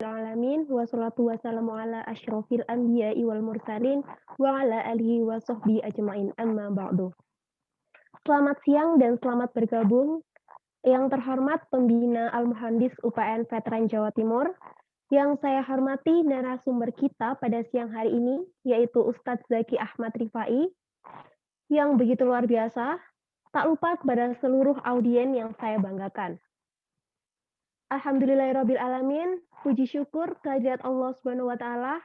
Alamin wassalatu wassalamu ala asyrofil anbiya'i wal mursalin wa ala alihi wa sahbihi ajmain amma ba'du. Selamat siang dan selamat bergabung yang terhormat pembina Al-Muhandis UPN Veteran Jawa Timur, yang saya hormati narasumber kita pada siang hari ini yaitu Ustadz Zaki Ahmad Rifai yang begitu luar biasa, tak lupa kepada seluruh audien yang saya banggakan. Alhamdulillahirrabbilalamin, puji syukur kehadirat Allah Subhanahu wa Ta'ala,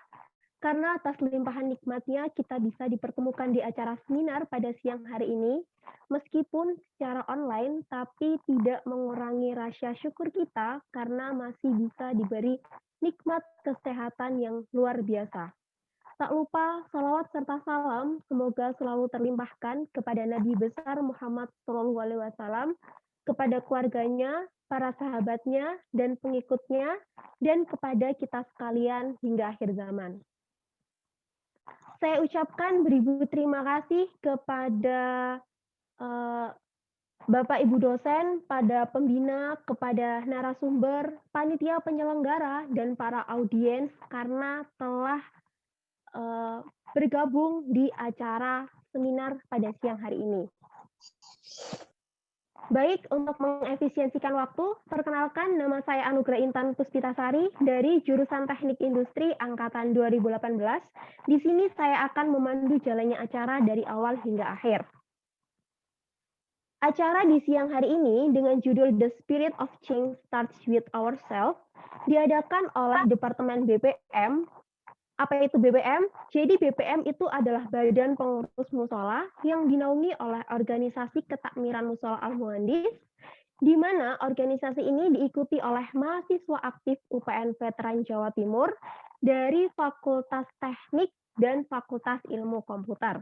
karena atas limpahan nikmatnya kita bisa dipertemukan di acara seminar pada siang hari ini, meskipun secara online, tapi tidak mengurangi rasa syukur kita karena masih bisa diberi nikmat kesehatan yang luar biasa. Tak lupa salawat serta salam semoga selalu terlimpahkan kepada Nabi besar Muhammad SAW, kepada keluarganya, para sahabatnya, dan pengikutnya, dan kepada kita sekalian hingga akhir zaman. Saya ucapkan beribu terima kasih kepada Bapak Ibu dosen, pada pembina, kepada narasumber, panitia penyelenggara, dan para audiens karena telah bergabung di acara seminar pada siang hari ini. Baik, untuk mengefisiensikan waktu, perkenalkan nama saya Anugrah Intan Puspitasari dari jurusan Teknik Industri angkatan 2018. Di sini saya akan memandu jalannya acara dari awal hingga akhir. Acara di siang hari ini dengan judul The Spirit of Change Starts with Ourselves diadakan oleh Departemen BPM. Apa itu BPM? Jadi BPM itu adalah Badan Pengurus Musola yang dinaungi oleh Organisasi Ketakmiran Musola Al-Muhandis, di mana organisasi ini diikuti oleh mahasiswa aktif UPN Veteran Jawa Timur dari Fakultas Teknik dan Fakultas Ilmu Komputer.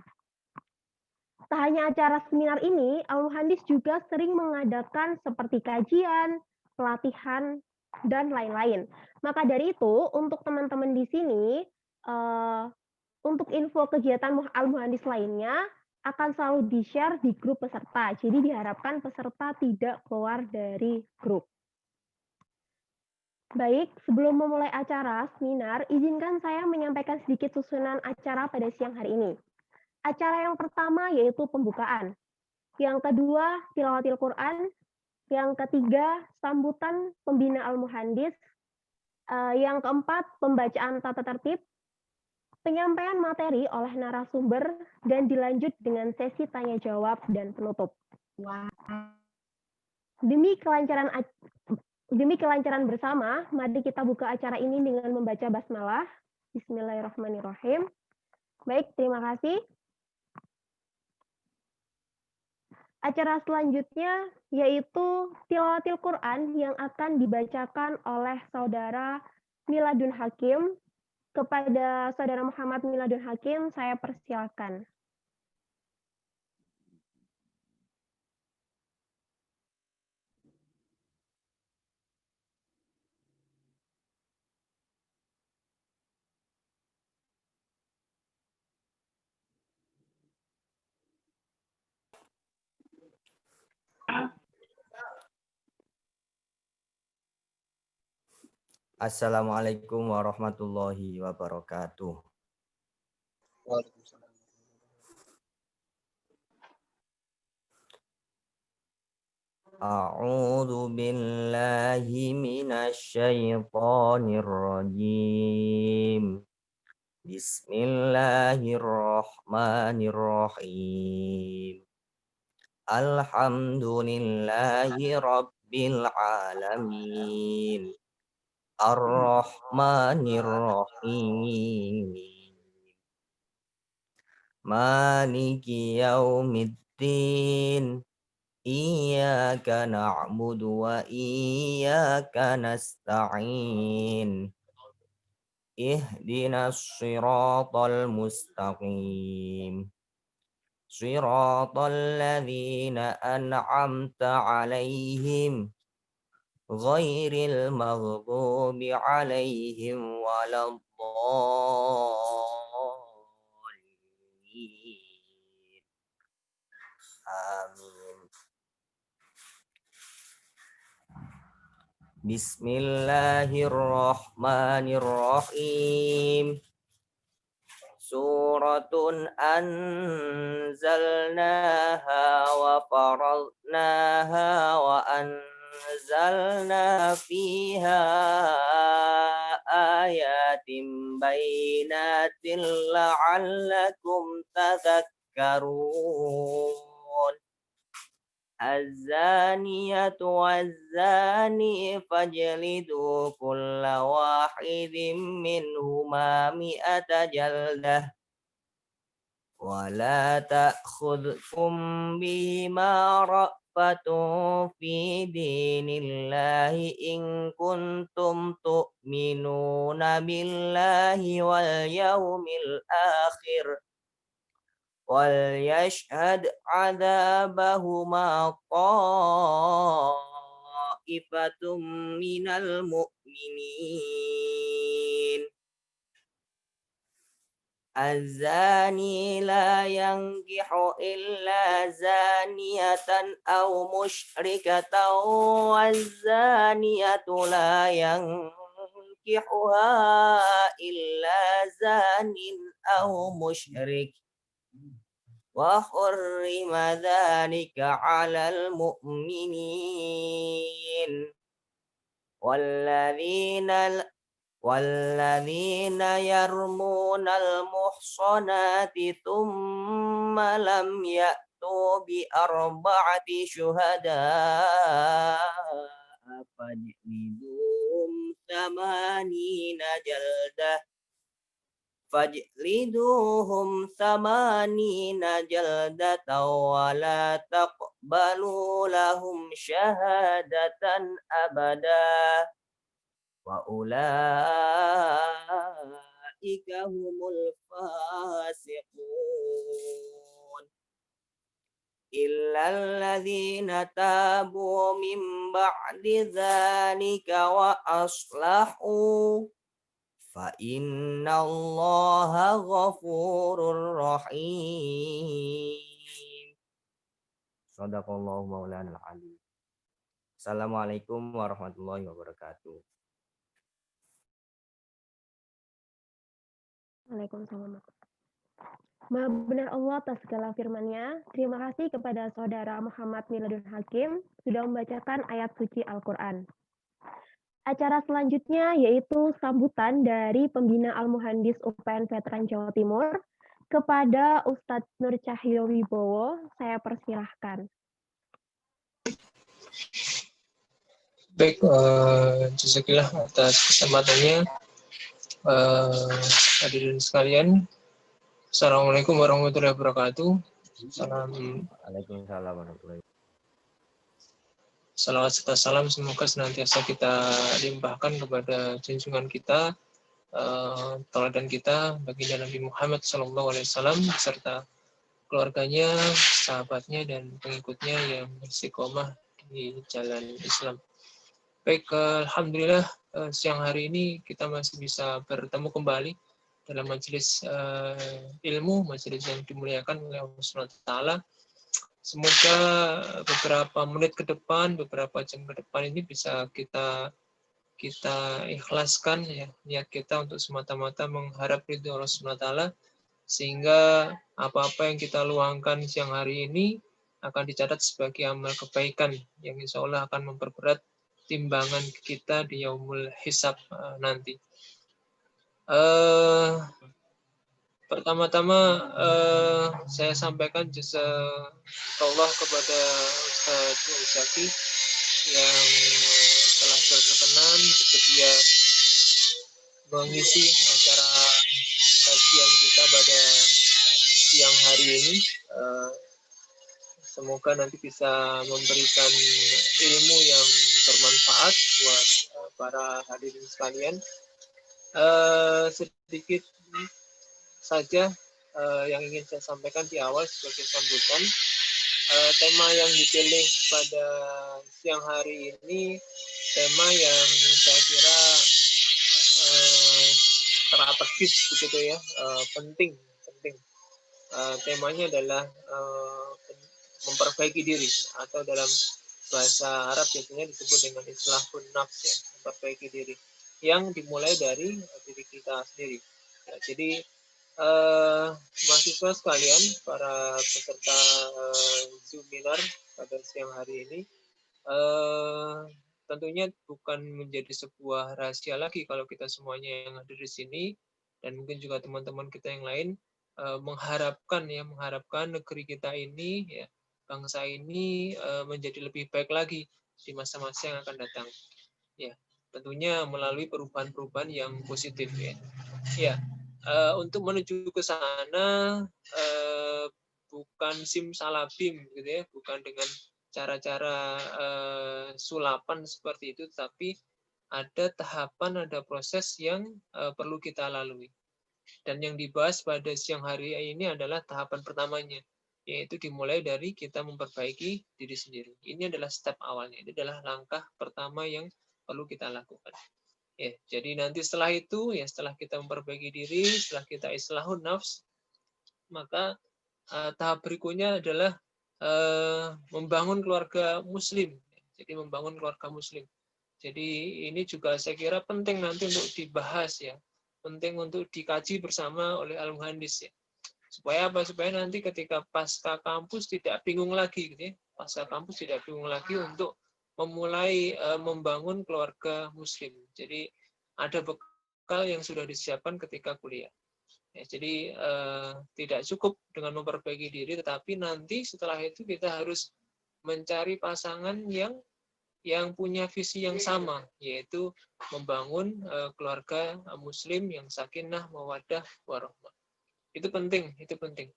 Tak hanya acara seminar ini, Al-Muhandis juga sering mengadakan seperti kajian, pelatihan, dan lain-lain. Maka dari itu, untuk teman-teman di sini, untuk info kegiatan Al-Muhandis lainnya akan selalu di-share di grup peserta. Jadi diharapkan peserta tidak keluar dari grup. Baik, sebelum memulai acara seminar, izinkan saya menyampaikan sedikit susunan acara pada siang hari ini. Acara yang pertama yaitu pembukaan. Yang kedua, tilawatil Quran. Yang ketiga, sambutan pembina Al-Muhandis. Yang keempat, pembacaan tata tertib. Penyampaian materi oleh narasumber dan dilanjut dengan sesi tanya jawab dan penutup. Demi kelancaran bersama, mari kita buka acara ini dengan membaca basmalah. Bismillahirrahmanirrahim. Baik, terima kasih. Acara selanjutnya yaitu tilawatil Quran yang akan dibacakan oleh saudara Miladun Hakim. Kepada saudara Muhammad Miladun Hakim, saya persilakan. Assalamualaikum warahmatullahi wabarakatuh. Waalaikumsalam. A'udzu billahi minasy syaithanir rajim. Bismillahirrahmanirrahim. Alhamdulillahi rabbil alamin. Ar-Rahmanir Rahim. Maliki yaumiddin. Iyyaka na'budu wa iyyaka nasta'in. Ihdinas shiratal mustaqim. Shiratal ladzina an'amta 'alaihim ghairil maghdubi 'alaihim waladdallin. Amin. Bismillahirrahmanirrahim. Suratun anzalnaha wa faradnaha wa anzalna fiha ayatin bayyinatin la'allakum tadhakkarun. الزانية والزاني فاجلدوا كل واحد منهما 100 جلدة ولا تأخذكم بهما رأفة في دين الله إن كنتم تؤمنون بالله واليوم الآخر وليشهد عذابهما طائفة من المؤمنين. الزاني لا ينكح إلا زانية أو مشركة والزانية لا ينكحها إلا زان أو مشرك وحرم ذلك على المؤمنين والذين يرمون المحصنات ثم لم يأتوا بأربعة شهداء فاجلدوهم 80 جلدة ولا تقبلوا لهم شهادة أبدا وأولئك هم الفاسقون إلا الذين تابوا من بعد ذلك وأصلحوا فإن الله غفور رحيم. Shadaqallahu maulana al-alim. Assalamualaikum warahmatullahi wabarakatuh. Waalaikumsalam. Maha benar Allah atas segala firman-Nya. Terima kasih kepada Saudara Muhammad Miladun Hakim sudah membacakan ayat suci Al-Quran. Acara selanjutnya yaitu sambutan dari Pembina Al-Muhandis UPN Veteran Jawa Timur kepada Ustadz Nur Cahyo Wibowo. Saya persilahkan. Baik, jazakillah atas kesempatannya. Hadirin sekalian, Assalamualaikum warahmatullahi wabarakatuh. Waalaikumsalam warahmatullahi wabarakatuh. Salawat serta salam semoga senantiasa kita limpahkan kepada junjungan kita, tauladan kita, baginda Nabi Muhammad SAW beserta keluarganya, sahabatnya, dan pengikutnya yang istiqomah di jalan Islam. Baik, alhamdulillah siang hari ini kita masih bisa bertemu kembali dalam majelis ilmu, majelis yang dimuliakan oleh Allah SWT. Semoga beberapa menit ke depan, beberapa jam ke depan ini bisa kita ikhlaskan ya, niat kita untuk semata-mata mengharap ridho Allah SWT, sehingga apa-apa yang kita luangkan siang hari ini akan dicatat sebagai amal kebaikan yang insya Allah akan memperberat timbangan kita di yaumul hisab nanti. Pertama-tama saya sampaikan jazakallah kepada Ustadz Zaki yang telah berkenan bersedia mengisi acara kajian kita pada siang hari ini. Semoga nanti bisa memberikan ilmu yang bermanfaat buat para hadirin sekalian. Sedikit saja yang ingin saya sampaikan di awal sebagai sambutan. Tema yang dipilih pada siang hari ini tema yang saya kira strategis begitu ya, penting. Temanya adalah memperbaiki diri, atau dalam bahasa Arab biasanya disebut dengan islahun nafs, ya, memperbaiki diri, yang dimulai dari diri kita sendiri. Ya, jadi mahasiswa sekalian, para peserta seminar pada siang hari ini, tentunya bukan menjadi sebuah rahasia lagi kalau kita semuanya yang hadir di sini dan mungkin juga teman-teman kita yang lain mengharapkan negeri kita ini, ya, bangsa ini menjadi lebih baik lagi di masa-masa yang akan datang. Ya, tentunya melalui perubahan-perubahan yang positif, ya. Ya, untuk menuju ke sana bukan simsalabim gitu ya, bukan dengan cara-cara sulapan seperti itu, tapi ada tahapan, ada proses yang perlu kita lalui. Dan yang dibahas pada siang hari ini adalah tahapan pertamanya, yaitu dimulai dari kita memperbaiki diri sendiri. Ini adalah step awalnya, ini adalah langkah pertama yang perlu kita lakukan. Ya, jadi nanti setelah itu, ya, setelah kita memperbaiki diri, setelah kita islahun nafs, maka tahap berikutnya adalah membangun keluarga muslim. Jadi membangun keluarga muslim. Jadi ini juga saya kira penting nanti untuk dibahas, ya, penting untuk dikaji bersama oleh al-muhandis, ya. Supaya apa? Supaya nanti ketika pasca kampus tidak bingung lagi, gitu ya. Pasca kampus tidak bingung lagi untuk memulai membangun keluarga muslim. Jadi ada bekal yang sudah disiapkan ketika kuliah. Ya, jadi tidak cukup dengan memperbaiki diri, tetapi nanti setelah itu kita harus mencari pasangan yang punya visi yang sama, yaitu membangun keluarga muslim yang sakinah, mawaddah, warahmah. Itu penting, itu penting.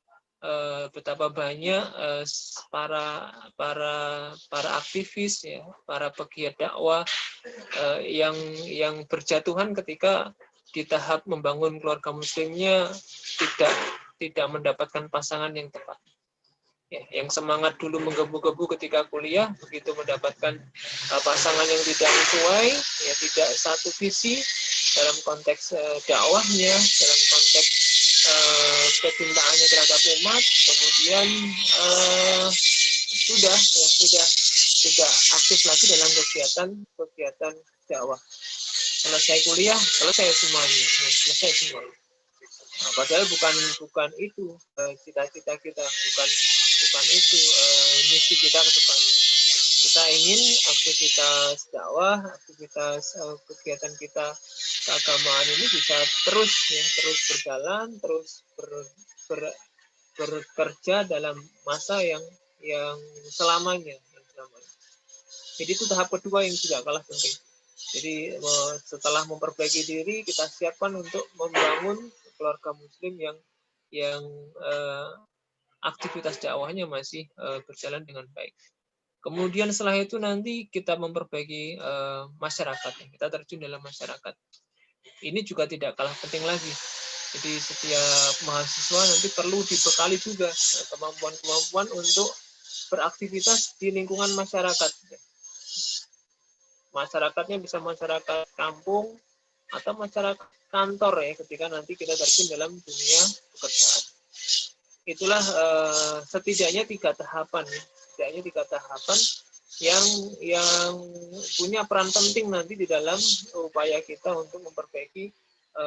Betapa banyak para aktivis, ya, para pegiat dakwah yang berjatuhan ketika di tahap membangun keluarga muslimnya tidak mendapatkan pasangan yang tepat. Ya, yang semangat dulu menggebu-gebu ketika kuliah, begitu mendapatkan pasangan yang tidak sesuai, ya, tidak satu visi dalam konteks dakwahnya, dalam konteks kecintaannya terhadap umat, kemudian sudah tidak aktif lagi dalam kegiatan dakwah. Selesai kuliah, selesai semuanya. Nah, padahal bukan itu cita-cita kita, bukan itu misi kita ke depannya. Kita ingin aktivitas dakwah, aktivitas kegiatan kita keagamaan ini bisa terus berjalan, terus bekerja dalam masa yang selamanya. Jadi itu tahap kedua yang tidak kalah penting. Jadi setelah memperbaiki diri, kita siapkan untuk membangun keluarga muslim yang aktivitas dakwahnya masih berjalan dengan baik. Kemudian setelah itu nanti kita memperbaiki masyarakat, kita terjun dalam masyarakat. Ini juga tidak kalah penting lagi. Jadi setiap mahasiswa nanti perlu dibekali juga kemampuan-kemampuan untuk beraktivitas di lingkungan masyarakat. Masyarakatnya bisa masyarakat kampung atau masyarakat kantor, ya, ketika nanti kita terjun dalam dunia pekerjaan. Itulah setidaknya tiga tahapan yang punya peran penting nanti di dalam upaya kita untuk memperbaiki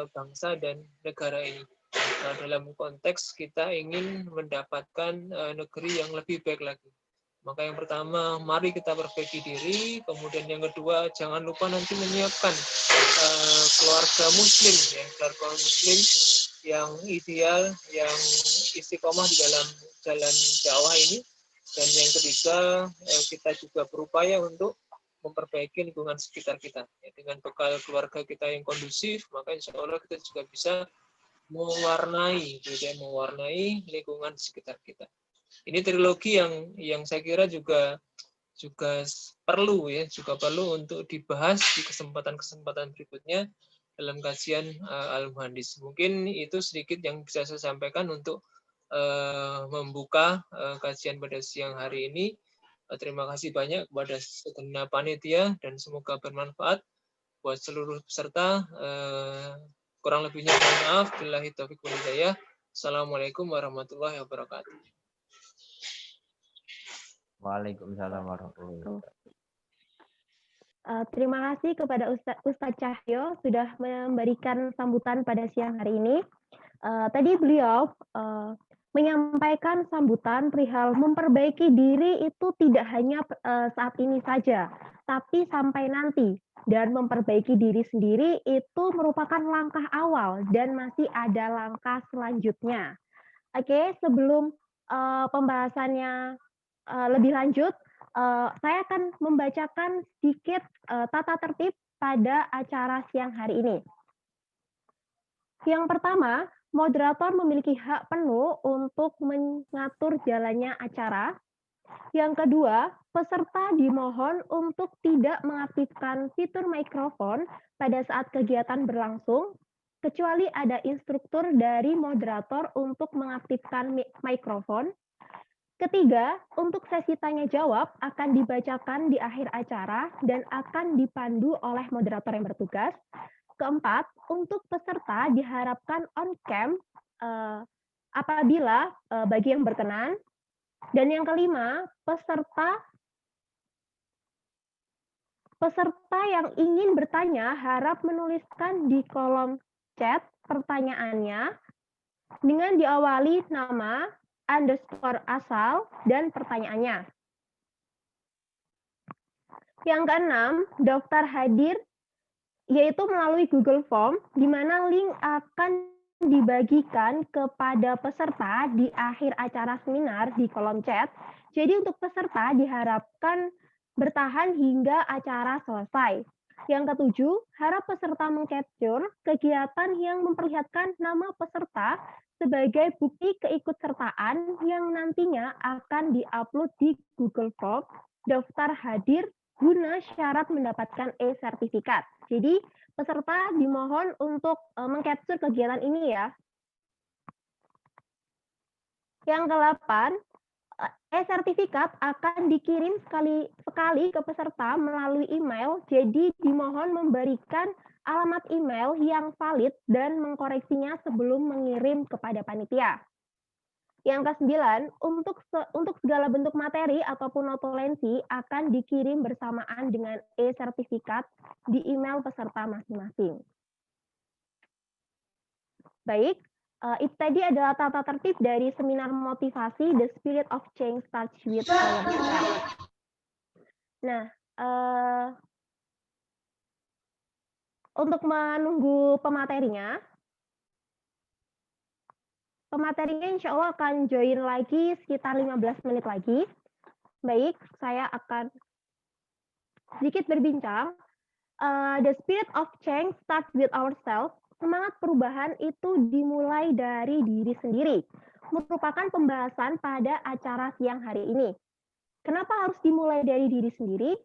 bangsa dan negara ini. Nah, dalam konteks kita ingin mendapatkan negeri yang lebih baik lagi. Maka yang pertama, mari kita perbaiki diri. Kemudian yang kedua, jangan lupa nanti menyiapkan keluarga muslim, ya, keluarga muslim yang ideal, yang istiqomah di dalam jalan dakwah ini. Dan yang ketiga, kita juga berupaya untuk memperbaiki lingkungan sekitar kita. Ya, dengan bekal keluarga kita yang kondusif, maka insya Allah kita juga bisa mewarnai lingkungan sekitar kita. Ini trilogi yang saya kira juga perlu untuk dibahas di kesempatan berikutnya dalam kajian al-muhandis. Mungkin itu sedikit yang bisa saya sampaikan untuk membuka kajian pada siang hari ini. Terima kasih banyak kepada segenap panitia dan semoga bermanfaat buat seluruh peserta. Kurang lebihnya mohon maaf. Billahi taufiq wal hidayah. Assalamualaikum warahmatullahi wabarakatuh. Waalaikumsalam warahmatullahi wabarakatuh. Terima kasih kepada Ustadz Cahyo sudah memberikan sambutan pada siang hari ini. Tadi beliau menyampaikan sambutan perihal memperbaiki diri itu tidak hanya saat ini saja, tapi sampai nanti. Dan memperbaiki diri sendiri itu merupakan langkah awal dan masih ada langkah selanjutnya. Oke, sebelum pembahasannya lebih lanjut, saya akan membacakan sedikit tata tertib pada acara siang hari ini. Yang pertama, moderator memiliki hak penuh untuk mengatur jalannya acara. Yang kedua, peserta dimohon untuk tidak mengaktifkan fitur mikrofon pada saat kegiatan berlangsung, kecuali ada instruktur dari moderator untuk mengaktifkan mikrofon. Ketiga, untuk sesi tanya jawab akan dibacakan di akhir acara dan akan dipandu oleh moderator yang bertugas. Keempat, untuk peserta diharapkan on cam apabila bagi yang berkenan. Dan yang kelima, peserta yang ingin bertanya harap menuliskan di kolom chat pertanyaannya dengan diawali nama, underscore asal, dan pertanyaannya. Yang keenam, daftar hadir yaitu melalui Google Form, di mana link akan dibagikan kepada peserta di akhir acara seminar di kolom chat. Jadi untuk peserta diharapkan bertahan hingga acara selesai. Yang ketujuh, harap peserta mengcapture kegiatan yang memperlihatkan nama peserta sebagai bukti keikutsertaan yang nantinya akan diupload di Google Form daftar hadir guna syarat mendapatkan e-sertifikat. Jadi peserta dimohon untuk mengcapture kegiatan ini ya. Yang ke-8, e-sertifikat akan dikirim sekali ke peserta melalui email, jadi dimohon memberikan alamat email yang valid dan mengkoreksinya sebelum mengirim kepada panitia. Yang ke-9, untuk segala bentuk materi ataupun notulensi akan dikirim bersamaan dengan e-sertifikat di email peserta masing-masing. Baik, itu tadi adalah tata tertib dari seminar motivasi The Spirit of Change Starts with Ourselves. Nah, untuk menunggu pematerinya insya Allah akan join lagi sekitar 15 menit lagi. Baik, saya akan sedikit berbincang. The spirit of change starts with ourselves. Semangat perubahan itu dimulai dari diri sendiri. Merupakan pembahasan pada acara siang hari ini. Kenapa harus dimulai dari diri sendiri?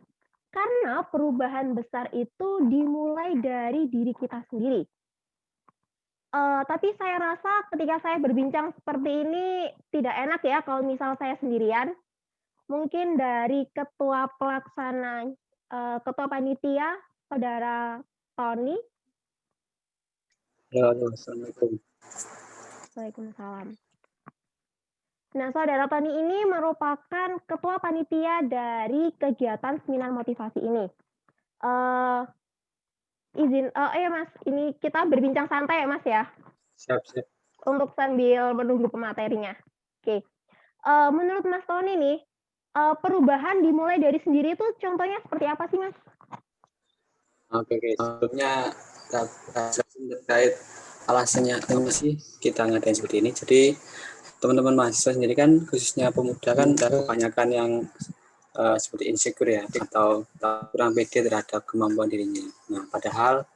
Karena perubahan besar itu dimulai dari diri kita sendiri. Tapi saya rasa ketika saya berbincang seperti ini tidak enak ya kalau misal saya sendirian. Mungkin dari ketua pelaksana, ketua panitia, Saudara Tony. Assalamualaikum. Waalaikumsalam. Nah, Saudara Tony ini merupakan ketua panitia dari kegiatan seminar motivasi ini. Ya Mas, ini kita berbincang santai ya Mas ya. Siap. Untuk sambil menunggu pematerinya. Oke. Menurut Mas Tony nih, perubahan dimulai dari sendiri itu contohnya seperti apa sih Mas? Oke. Sebelumnya terkait alasannya kenapa sih kita ngadain seperti ini. Jadi teman-teman mahasiswa sendiri kan, khususnya pemuda kan kebanyakan yang seperti insecure ya, atau kurang pede terhadap kemampuan dirinya. Nah, padahal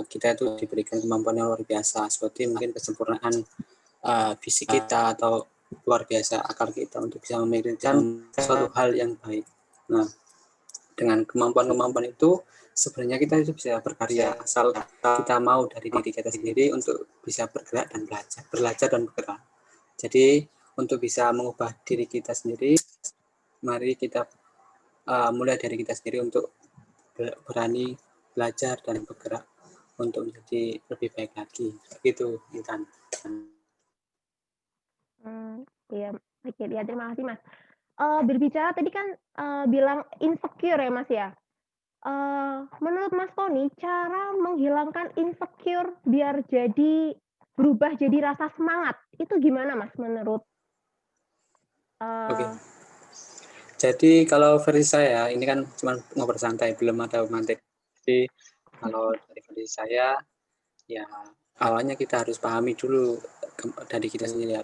kita itu diberikan kemampuan yang luar biasa, seperti mungkin kesempurnaan fisik kita atau luar biasa akal kita untuk bisa memikirkan suatu hal yang baik. Nah, dengan kemampuan-kemampuan itu sebenarnya kita itu bisa berkarya asal kita mau dari diri kita sendiri untuk bisa bergerak dan belajar dan bergerak. Jadi untuk bisa mengubah diri kita sendiri, mari kita mulai dari kita sendiri untuk berani belajar dan bergerak untuk menjadi lebih baik lagi. Begitu, Intan. Iya, oke, ya, terima kasih Mas. berbicara tadi kan bilang insecure ya Mas ya. Menurut Mas Tony, cara menghilangkan insecure biar berubah jadi rasa semangat, itu gimana Mas menurut Oke. eee, Jadi kalau versi saya ini kan cuma ngobrol santai, belum ada materi. Jadi kalau dari versi saya ya awalnya kita harus pahami dulu dari kita sendiri,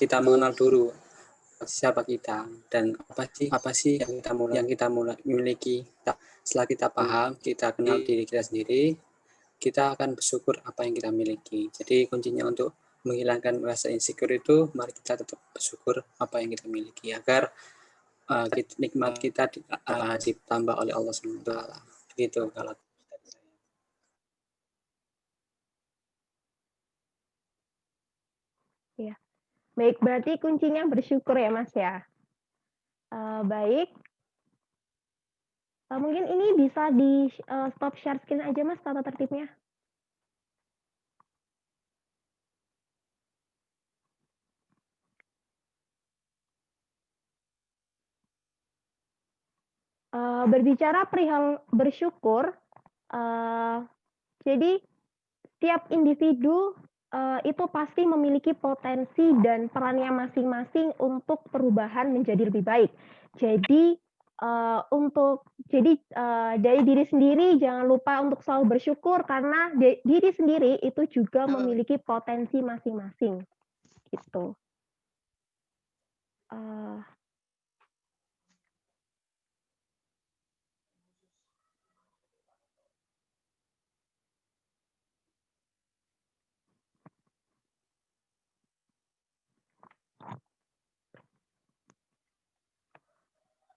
kita mengenal dulu siapa kita dan apa sih yang kita mulai miliki. Setelah kita paham, kita kenal diri kita sendiri, kita akan bersyukur apa yang kita miliki. Jadi kuncinya untuk menghilangkan rasa insecure itu, mari kita tetap bersyukur apa yang kita miliki agar nikmat kita ditambah oleh Allah SWT. Begitu kalau dari saya. ya, baik berarti kuncinya bersyukur ya Mas ya. Baik, mungkin ini bisa stop share screen aja Mas tata tertibnya. Berbicara perihal bersyukur, jadi tiap individu itu pasti memiliki potensi dan perannya masing-masing untuk perubahan menjadi lebih baik. Jadi dari diri sendiri jangan lupa untuk selalu bersyukur karena diri sendiri itu juga memiliki potensi masing-masing gitu.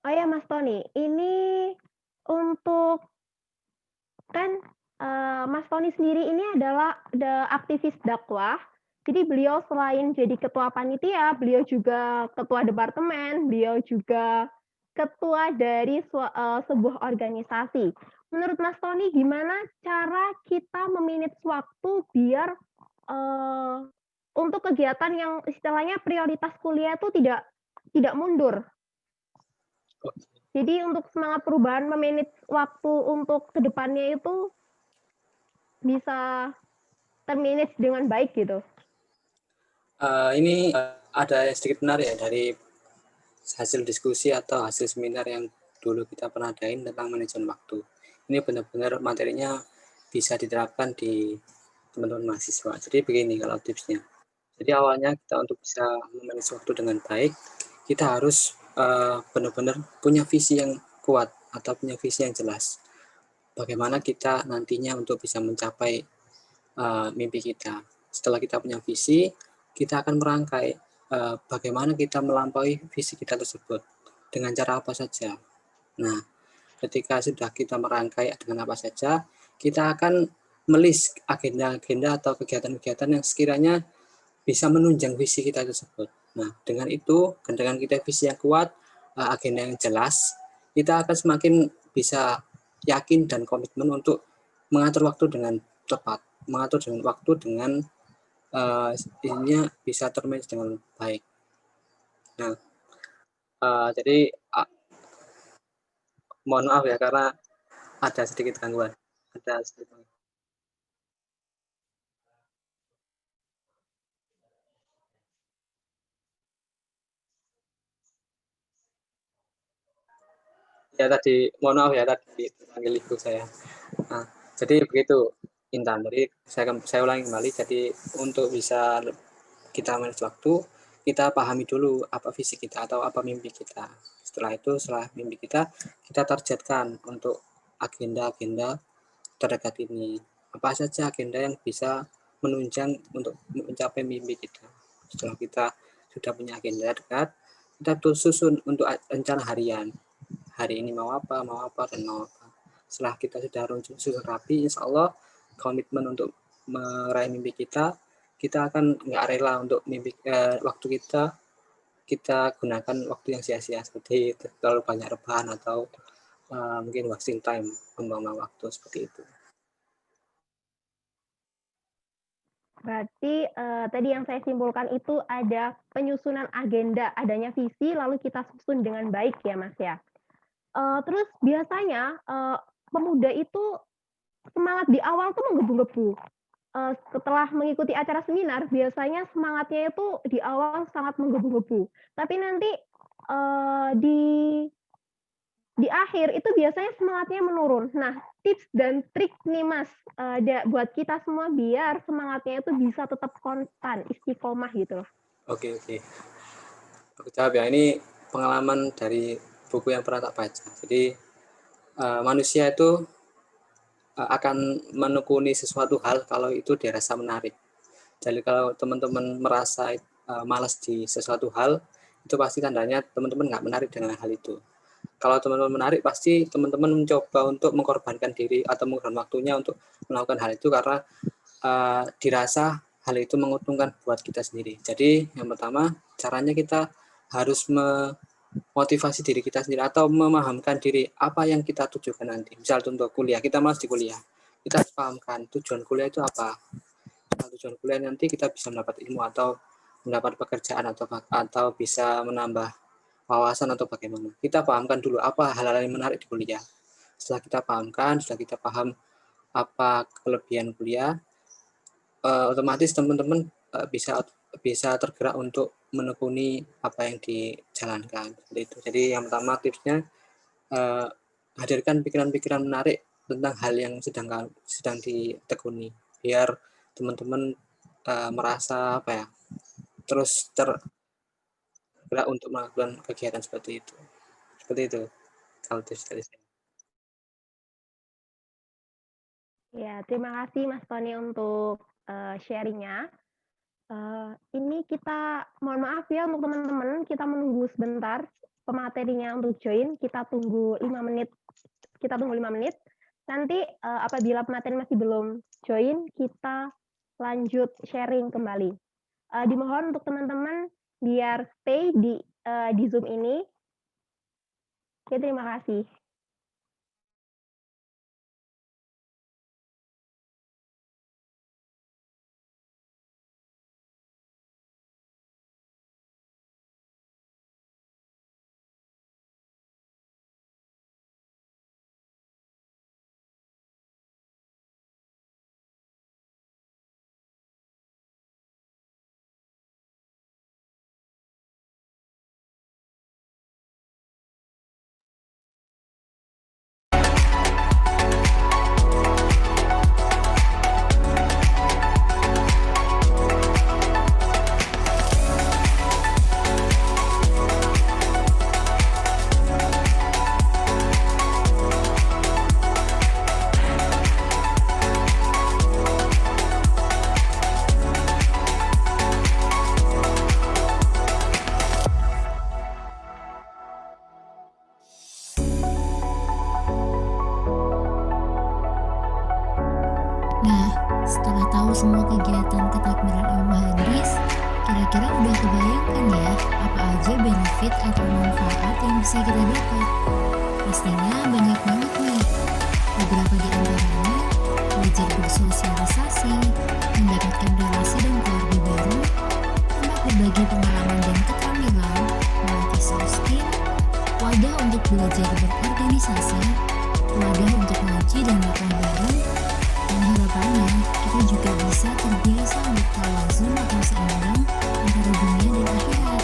Oh ya Mas Tony, ini untuk kan Mas Tony sendiri ini adalah aktivis dakwah. Jadi beliau selain jadi ketua panitia, beliau juga ketua departemen, beliau juga ketua dari sebuah organisasi. Menurut Mas Tony, gimana cara kita memanage waktu biar untuk kegiatan yang istilahnya prioritas kuliah itu tidak mundur? Jadi untuk semangat perubahan memanage waktu untuk kedepannya itu bisa termanage dengan baik gitu. Ini ada sedikit benar ya dari hasil diskusi atau hasil seminar yang dulu kita pernah adain tentang manajemen waktu. Ini benar-benar materinya bisa diterapkan di teman-teman mahasiswa. Jadi begini kalau tipsnya. Jadi awalnya kita untuk bisa memanage waktu dengan baik, kita harus benar-benar punya visi yang kuat atau punya visi yang jelas. Bagaimana kita nantinya untuk bisa mencapai mimpi kita. Setelah kita punya visi, kita akan merangkai bagaimana kita melampaui visi kita tersebut dengan cara apa saja. Nah, ketika sudah kita merangkai dengan apa saja, kita akan melis agenda-agenda atau kegiatan-kegiatan yang sekiranya bisa menunjang visi kita tersebut. Nah, dengan itu, dengan kita visi yang kuat, agenda yang jelas, kita akan semakin bisa yakin dan komitmen untuk mengatur waktu dengan tepat, mengatur dengan waktu dengan ininya bisa termanage dengan baik. Nah, jadi mohon maaf ya karena ada sedikit gangguan. Ada sedikit gangguan. Ya tadi mohon maaf ya tadi panggil ibu saya. Nah, jadi begitu Intan. Jadi saya ulangi kembali. Jadi untuk bisa kita manage waktu, kita pahami dulu apa visi kita atau apa mimpi kita. Setelah itu, setelah mimpi kita targetkan untuk agenda-agenda terdekat ini. Apa saja agenda yang bisa menunjang untuk mencapai mimpi kita. Setelah kita sudah punya agenda dekat, kita susun untuk rencana harian. Hari ini mau apa, dan mau apa. Setelah kita sudah susun rapi, insya Allah komitmen untuk meraih mimpi kita akan nggak rela untuk waktu kita gunakan waktu yang sia-sia seperti terlalu banyak rebahan atau mungkin wasting time, membuang waktu seperti itu. Berarti tadi yang saya simpulkan itu ada penyusunan agenda, adanya visi, lalu kita susun dengan baik ya Mas ya. Terus biasanya pemuda itu semangat di awal tuh menggebu-gebu. Setelah mengikuti acara seminar, biasanya semangatnya itu di awal sangat menggebu-gebu. Tapi nanti di akhir itu biasanya semangatnya menurun. Nah, tips dan trik nih Mas, buat kita semua biar semangatnya itu bisa tetap konstan, istiqomah gitu loh. Oke. Aku jawab ya, ini pengalaman dari buku yang pernah tak baca. Jadi manusia itu akan menekuni sesuatu hal kalau itu dirasa menarik. Jadi kalau teman-teman merasa malas di sesuatu hal, itu pasti tandanya teman-teman nggak menarik dengan hal itu. Kalau teman-teman menarik, pasti teman-teman mencoba untuk mengorbankan diri atau mengorbankan waktunya untuk melakukan hal itu karena dirasa hal itu menguntungkan buat kita sendiri. Jadi yang pertama, caranya kita harus memotivasi diri kita sendiri atau memahamkan diri apa yang kita tujukan nanti. Misal contoh kuliah, kita malas di kuliah, kita harus pahamkan tujuan kuliah itu apa. Nah, tujuan kuliah nanti kita bisa mendapat ilmu atau mendapat pekerjaan atau bisa menambah wawasan atau bagaimana. Kita pahamkan dulu apa hal-hal yang menarik di kuliah. Setelah kita pahamkan, setelah kita paham apa kelebihan kuliah, otomatis teman-teman bisa tergerak untuk menekuni apa yang dijalankan. Itu. Jadi yang pertama tipsnya hadirkan pikiran-pikiran menarik tentang hal yang sedang ditekuni, biar teman-teman merasa terus tergerak untuk melakukan kegiatan seperti itu. Kalau tips dari saya. Ya, terima kasih Mas Tony untuk sharingnya. Ini kita mohon maaf ya untuk teman-teman, kita menunggu sebentar pematerinya untuk join, kita tunggu 5 menit. Nanti apabila pemateri masih belum join, kita lanjut sharing kembali. Dimohon untuk teman-teman biar stay di Zoom ini. Oke, terima kasih. Setelah tahu semua kegiatan ketakmiran ilmu hadis, kira-kira udah kebayangkan ya apa aja benefit atau manfaat yang bisa kita dapat? Pastinya banyak banget nih. Beberapa di antaranya belajar bersosialisasi, mendapatkan relasi dan keluarga baru, tempat berbagi pengalaman dan keterampilan, melatih soft skill, wadah untuk belajar berorganisasi, wadah untuk ngaji dan dakwah bareng, dan harapannya kita juga bisa terbiasa bertawazun atau seimbang antara dunia dan akhirat.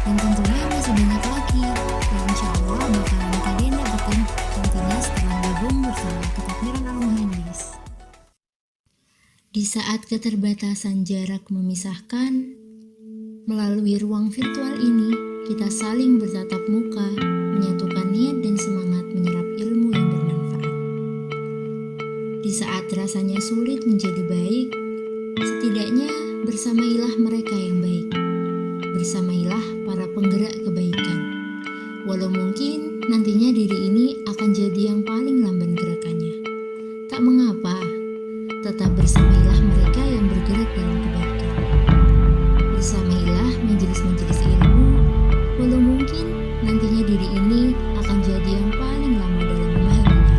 Dan tentunya masih banyak lagi yang insya Allah bakalan kalian dapetin nantinya setelah gabung bersama Ketakmiran Al-Muhandis. Di saat keterbatasan jarak memisahkan, melalui ruang virtual ini kita saling bertatap muka, menyatukan niat dan semangat menyerap ilmu yang bermanfaat. Di saat rasanya sulit menjadi baik, setidaknya bersamailah mereka yang baik. Bersamailah para penggerak kebaikan. Walau mungkin nantinya diri ini akan jadi yang paling lamban gerakannya. Tak mengapa, tetap bersamailah mereka yang bergerak dalam kebaikan. Bersamailah majelis-majelis ilmu, walau mungkin nantinya diri ini akan jadi yang paling lama dalam memahaminya.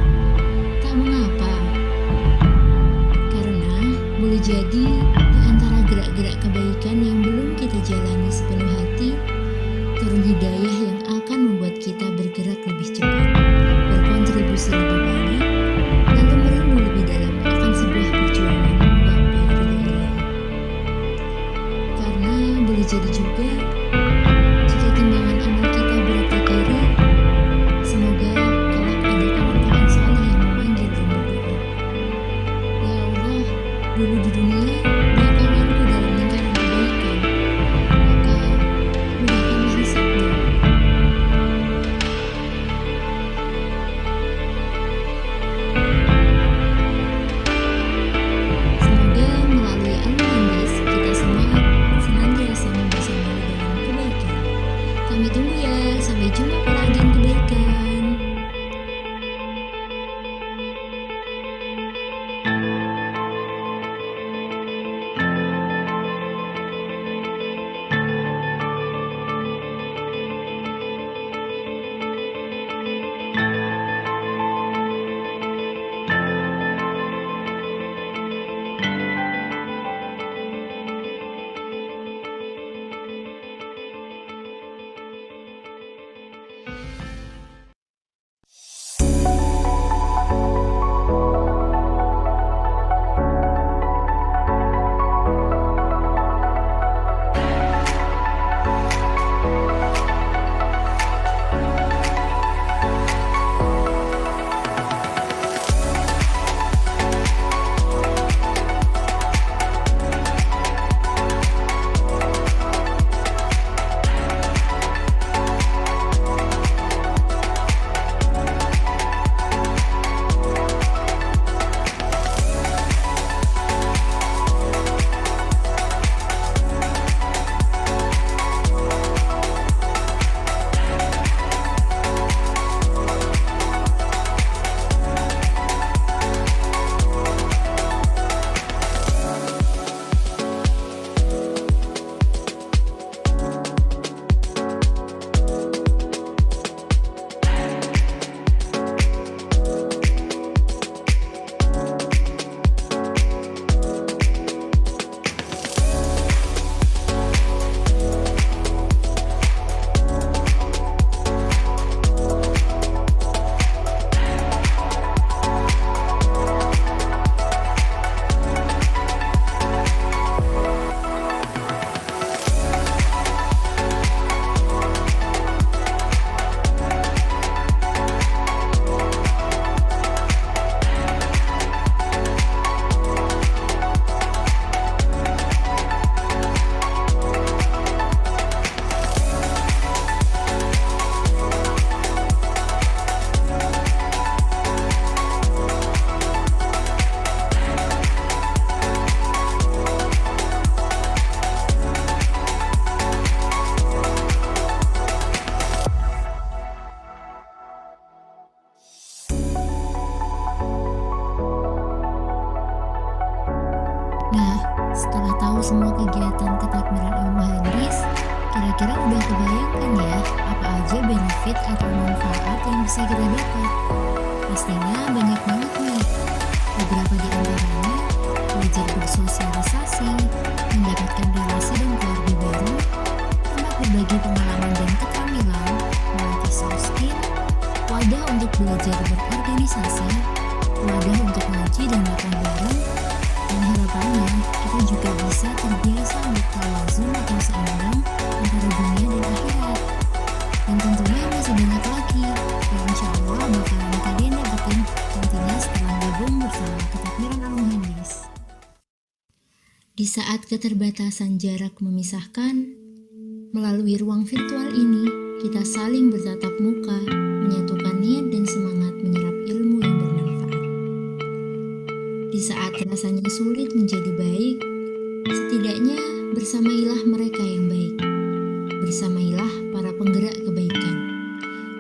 Tak mengapa, karena boleh jadi gerak kebaikan yang belum kita jalani sepenuh hati, turun hidayah yang akan membuat kita bergerak lebih cepat, berkontribusi lebih banyak, lalu merenung lebih dalam akan sebuah perjuangan menggapai ridho Ilahi. Karena boleh jadi juga jika timbangan amal kita berat di kiri, semoga kelak ada kawan-kawan saleh yang memanggil dan berdoa, "Ya Allah, dulu di dunia belakanganku dalam lingkaran kebaikan, maka mudahkanlah hisabnya." Semoga melalui Al-Muhandis kita semua senantiasa membersamai dalam kebaikan. Kami tunggu ya, sampai jumpa pada agen kebaikan. Nah, setelah tahu semua kegiatan ketakmiran Al-Muhandis, kira-kira udah kebayangkan ya apa aja benefit atau manfaat yang bisa kita dapat? Pastinya banyak banget nih. Beberapa di antaranya belajar bersosialisasi, mendapatkan relasi dan keluarga baru, tempat berbagi pengalaman dan keterampilan, melatih soft skill, wadah untuk belajar berorganisasi, wadah untuk ngaji dan makan bareng, dan harapannya kita juga bisa terbiasa bertawazun atau seimbang antara dunia dan akhirat. Dan tentunya masih banyak lagi yang insya Allah bakalan kalian dapetin nantinya setelah gabung bersama ketakmiran Al-Muhandis. Di saat keterbatasan jarak memisahkan, melalui ruang virtual ini kita saling bertatap muka, menyatukan niat dan semangat menyerap ilmu yang bermanfaat. Di saat rasanya sulit menjadi baik, setidaknya bersamailah mereka yang baik. Bersamailah para penggerak kebaikan.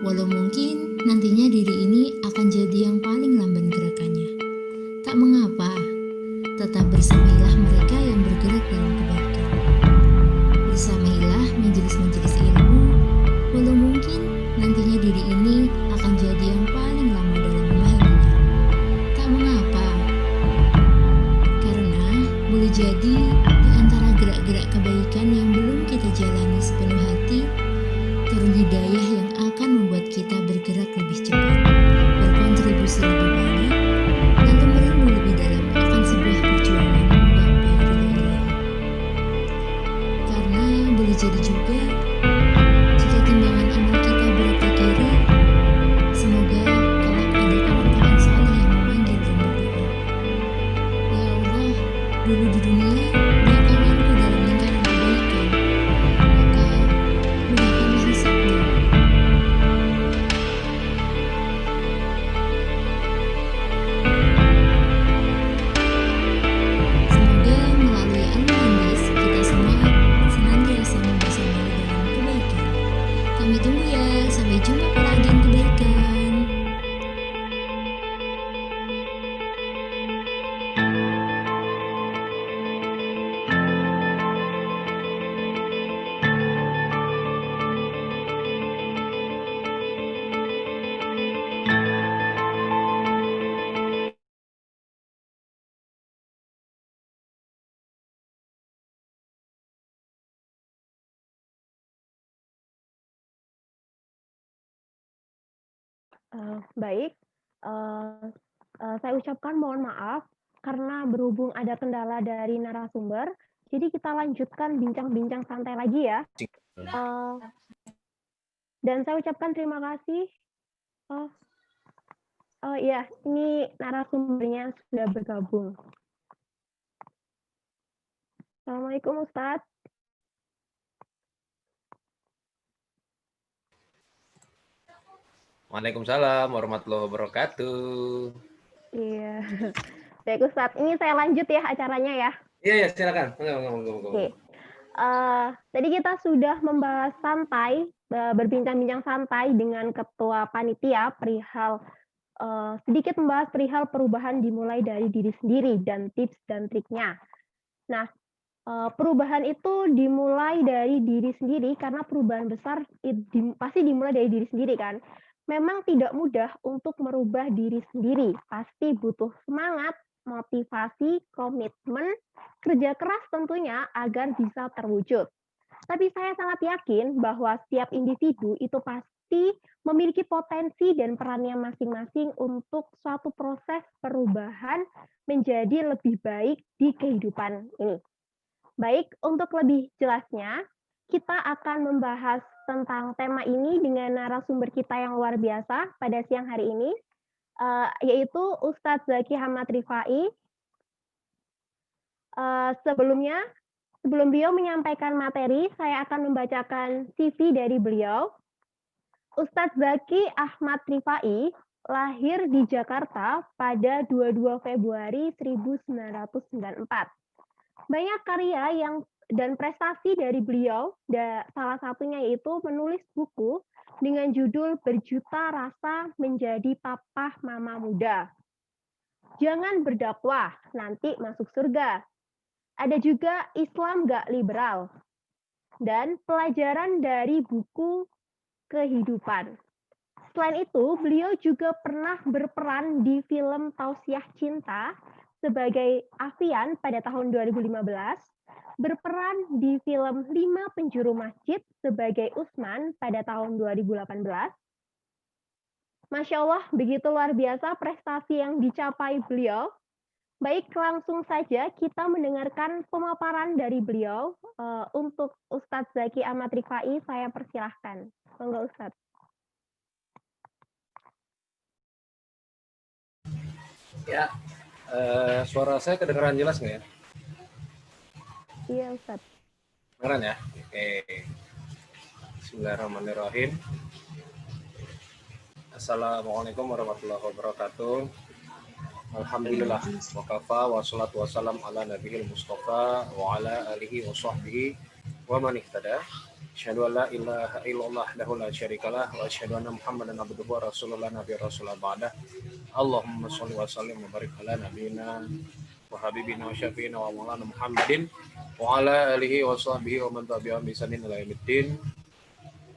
Walau mungkin nantinya diri ini akan jadi yang paling lamban gerakannya. Tak mengapa, tetap bersamailah mereka yang bergerak dalam kebaikan. Bersamailah majelis-majelis ilmu, walau mungkin nantinya diri ini akan jadi yang paling lama dalam memahaminya. Tak mengapa, karena boleh jadi di antara gerak-gerak kebaikan yang belum kita jalani sepenuh hati, turun hidayah yang akan membuat kita bergerak lebih cepat, berkontribusi lebih banyak, lalu merindu lebih dalam akan sebuah perjuangan menggapai ridho Ilahi. Karena boleh jadi juga, jika timbangan amal kita berat ke kiri, semoga kelak ada kawan-kawan saleh yang memanggil dan berdoa, "Ya Allah, dulu di dunia dia kawanku dalam lingkaran kebaikan, maka mudahkanlah hisabnya." Semoga melalui Al-Muhandis kita semua senantiasa membersamai dalam kebaikan. Kami tunggu ya, sampai jumpa pada agen kebaikan. Baik, saya ucapkan mohon maaf karena berhubung ada kendala dari narasumber, jadi kita lanjutkan bincang-bincang santai lagi ya. Dan saya ucapkan terima kasih. Ya, ini narasumbernya sudah bergabung. Assalamualaikum Ustadz. Waalaikumsalam warahmatullahi wabarakatuh. Iya. Baik Ustadz, ini saya lanjut ya acaranya ya. Iya, silakan. Monggo. Oke. Tadi kita sudah membahas santai, berbincang-bincang santai dengan ketua panitia perihal sedikit membahas perihal perubahan dimulai dari diri sendiri dan tips dan triknya. Nah, perubahan itu dimulai dari diri sendiri karena perubahan besar pasti dimulai dari diri sendiri kan. Memang tidak mudah untuk merubah diri sendiri, pasti butuh semangat, motivasi, komitmen, kerja keras tentunya agar bisa terwujud. Tapi saya sangat yakin bahwa setiap individu itu pasti memiliki potensi dan perannya masing-masing untuk suatu proses perubahan menjadi lebih baik di kehidupan ini. Baik, untuk lebih jelasnya, kita akan membahas tentang tema ini dengan narasumber kita yang luar biasa pada siang hari ini, yaitu Ustadz Zaki Ahmad Rifai. Sebelum beliau menyampaikan materi, saya akan membacakan CV dari beliau. Ustadz Zaki Ahmad Rifai lahir di Jakarta pada 22 Februari 1994. Banyak karya dan prestasi dari beliau, salah satunya yaitu menulis buku dengan judul Berjuta Rasa Menjadi Papa Mama Muda. Jangan berdakwah, nanti masuk surga. Ada juga Islam Gak Liberal. Dan pelajaran dari buku kehidupan. Selain itu, beliau juga pernah berperan di film Tausiah Cinta sebagai Afian pada tahun 2015, berperan di film 5 Penjuru Masjid sebagai Usman pada tahun 2018. Masya Allah, begitu luar biasa prestasi yang dicapai beliau. Baik, langsung saja kita mendengarkan pemaparan dari beliau. Untuk Ustadz Zaki Ahmad Rifai, saya persilahkan. Monggo Ustadz. Ya, suara saya kedengaran jelas nggak ya? Iya Ustadz. Kedengaran ya? Oke. Bismillahirrahmanirrahim. Assalamualaikum warahmatullahi wabarakatuh. Alhamdulillah wa kafa wa salatu wassalam ala nabiyil mustafa wa ala alihi wa sahbihi wa man ihtada. Asyhadu an la ilaha illallah wahdahu la syarikalah wa asyhadu anna Muhammadan abduhu wa rasulullah nabiyyu rasulullah ba'da. Allahumma shalli wa sallim wa barik ala nabiyyina wa habibina wa syafiina wa maulana Muhammadin wa ala alihi wa sahbihi wa man tabi'ahum bi ihsanin ila yaumiddin.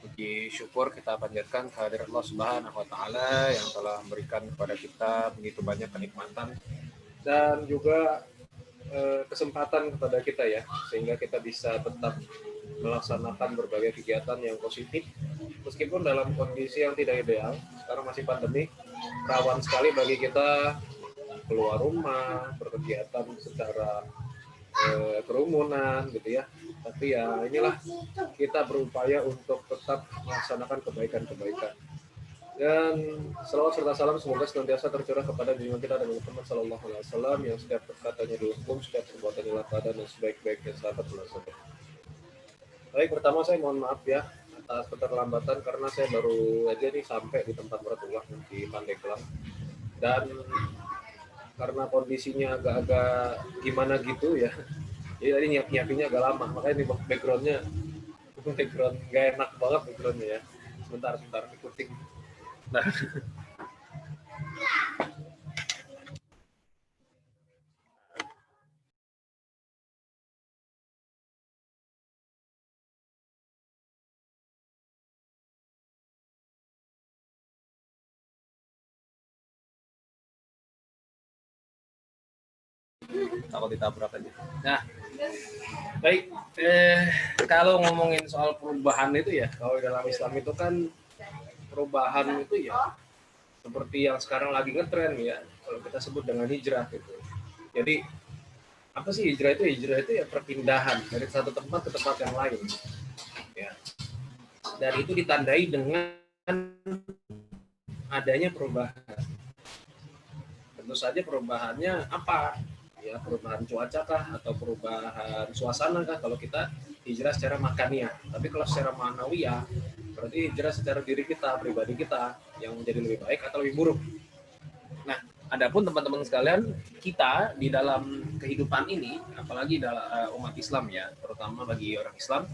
Puji syukur kita panjatkan kehadirat Allah Subhanahu wa taala yang telah memberikan kepada kita begitu banyak kenikmatan dan juga kesempatan kepada kita ya, sehingga kita bisa tetap melaksanakan berbagai kegiatan yang positif meskipun dalam kondisi yang tidak ideal. Sekarang masih pandemi, rawan sekali bagi kita keluar rumah, berkegiatan secara kerumunan gitu ya. Tapi ya inilah, kita berupaya untuk tetap melaksanakan kebaikan-kebaikan. Dan selawat serta salam semoga senantiasa tercurah kepada junjungan kita Nabi Muhammad SAW yang setiap perkataannya dihukum, setiap perbuatannya dilakukan, dan sebaik-baiknya sahabat belasan. Baik, pertama saya mohon maaf ya atas keterlambatan karena saya baru aja nih sampai di tempat Meratullah di Pandeglang, dan karena kondisinya agak-agak gimana gitu ya, jadi tadi nyiapinnya agak lama, makanya ini background nggak enak banget backgroundnya ya. Sebentar ikutin. Nah. Takut ditabrak aja. Nah, baik. Kalau ngomongin soal perubahan itu ya, kalau dalam Islam itu kan perubahan itu ya seperti yang sekarang lagi ngetren ya, kalau kita sebut dengan hijrah gitu. Jadi apa sih hijrah itu? Hijrah itu ya perpindahan dari satu tempat ke tempat yang lain. Ya. Dan itu ditandai dengan adanya perubahan. Tentu saja perubahannya apa? Ya, perubahan cuaca kah atau perubahan suasana kah kalau kita hijrah secara makaniah. Tapi kalau secara ma'nawiyah berarti hijrah secara diri kita, pribadi kita yang menjadi lebih baik atau lebih buruk. Nah, adapun teman-teman sekalian, kita di dalam kehidupan ini, apalagi dalam umat Islam ya, terutama bagi orang Islam,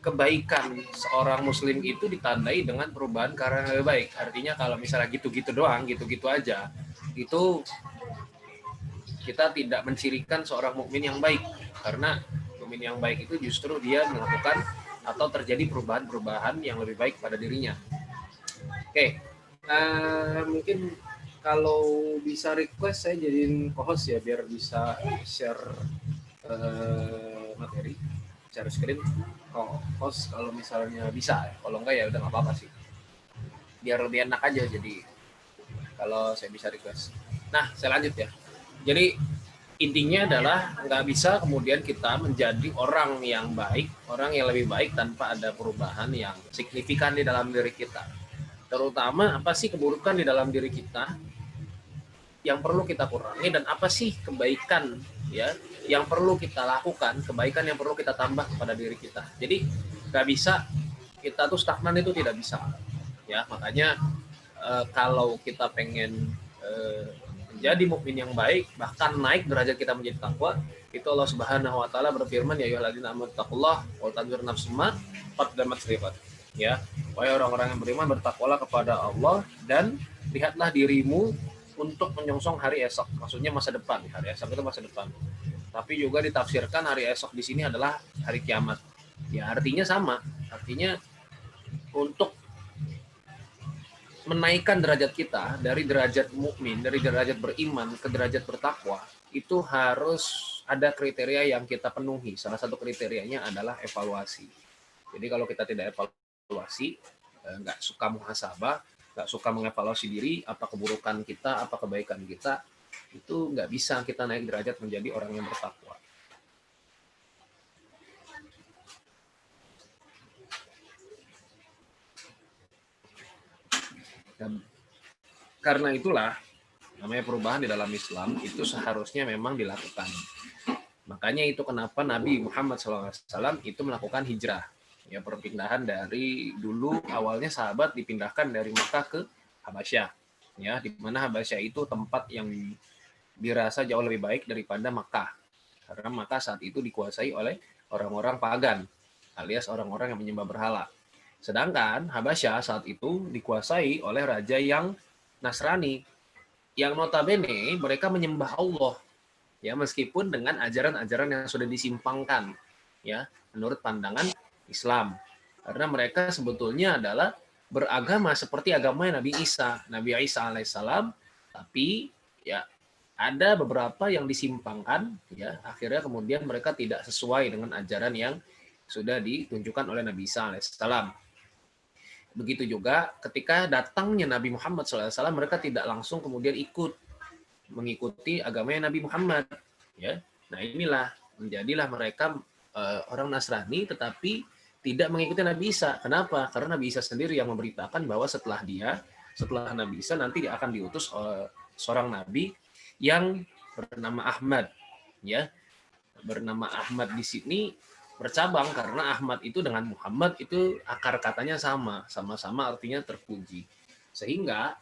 kebaikan seorang muslim itu ditandai dengan perubahan karena lebih baik. Artinya kalau misalnya gitu-gitu doang, gitu-gitu aja, itu kita tidak mencirikan seorang mukmin yang baik, karena mukmin yang baik itu justru dia melakukan atau terjadi perubahan-perubahan yang lebih baik pada dirinya. Oke, mungkin kalau bisa request saya jadiin co-host ya, biar bisa share materi, share screen co-host kalau misalnya bisa. Kalau enggak ya udah nggak apa-apa sih, biar lebih enak aja. Jadi kalau saya bisa request. Nah, saya lanjut ya. Jadi intinya adalah nggak bisa kemudian kita menjadi orang yang baik, orang yang lebih baik tanpa ada perubahan yang signifikan di dalam diri kita. Terutama apa sih keburukan di dalam diri kita yang perlu kita kurangi, dan apa sih kebaikan ya yang perlu kita lakukan, kebaikan yang perlu kita tambah kepada diri kita. Jadi nggak bisa kita tuh stagnan, itu tidak bisa ya. Makanya kalau kita pengen menjadi mukmin yang baik, bahkan naik derajat kita menjadi takwa, itu Allah Subhanahu wa taala berfirman, ya ayyuhalladzina amanu taqullaha wa tanzur nafsum ma qaddamat lighad. Ya, wahai orang-orang yang beriman, bertakwalah kepada Allah dan lihatlah dirimu untuk menyongsong hari esok. Maksudnya masa depan. Hari esok itu masa depan. Tapi juga ditafsirkan hari esok di sini adalah hari kiamat. Ya, artinya sama. Artinya untuk menaikkan derajat kita dari derajat mukmin, dari derajat beriman ke derajat bertakwa, itu harus ada kriteria yang kita penuhi. Salah satu kriterianya adalah evaluasi. Jadi kalau kita tidak evaluasi, nggak suka muhasabah, nggak suka mengevaluasi diri, apa keburukan kita, apa kebaikan kita, itu nggak bisa kita naik derajat menjadi orang yang bertakwa. Dan karena itulah namanya perubahan di dalam Islam itu seharusnya memang dilakukan. Makanya itu kenapa Nabi Muhammad SAW itu melakukan hijrah, ya, perpindahan dari dulu awalnya sahabat dipindahkan dari Makkah ke Habasyah, ya, di mana Habasyah itu tempat yang dirasa jauh lebih baik daripada Makkah, karena Makkah saat itu dikuasai oleh orang-orang pagan alias orang-orang yang menyembah berhala. Sedangkan Habasyah saat itu dikuasai oleh raja yang Nasrani, yang notabene mereka menyembah Allah, ya, meskipun dengan ajaran-ajaran yang sudah disimpangkan, ya, menurut pandangan Islam. Karena mereka sebetulnya adalah beragama seperti agama Nabi Isa alaihissalam, tapi ya Ada beberapa yang disimpangkan, ya, akhirnya kemudian mereka tidak sesuai dengan ajaran yang sudah ditunjukkan oleh Nabi Isa alaihissalam. Begitu juga ketika datangnya Nabi Muhammad SAW, mereka tidak langsung kemudian mengikuti agamanya Nabi Muhammad. Ya, nah inilah menjadilah mereka orang Nasrani, tetapi tidak mengikuti Nabi Isa. Kenapa? Karena Nabi Isa sendiri yang memberitakan bahwa setelah Nabi Isa nanti dia akan diutus oleh seorang Nabi yang bernama Ahmad, ya, bernama Ahmad di sini bercabang karena Ahmad itu dengan Muhammad itu akar katanya sama-sama artinya terpuji. Sehingga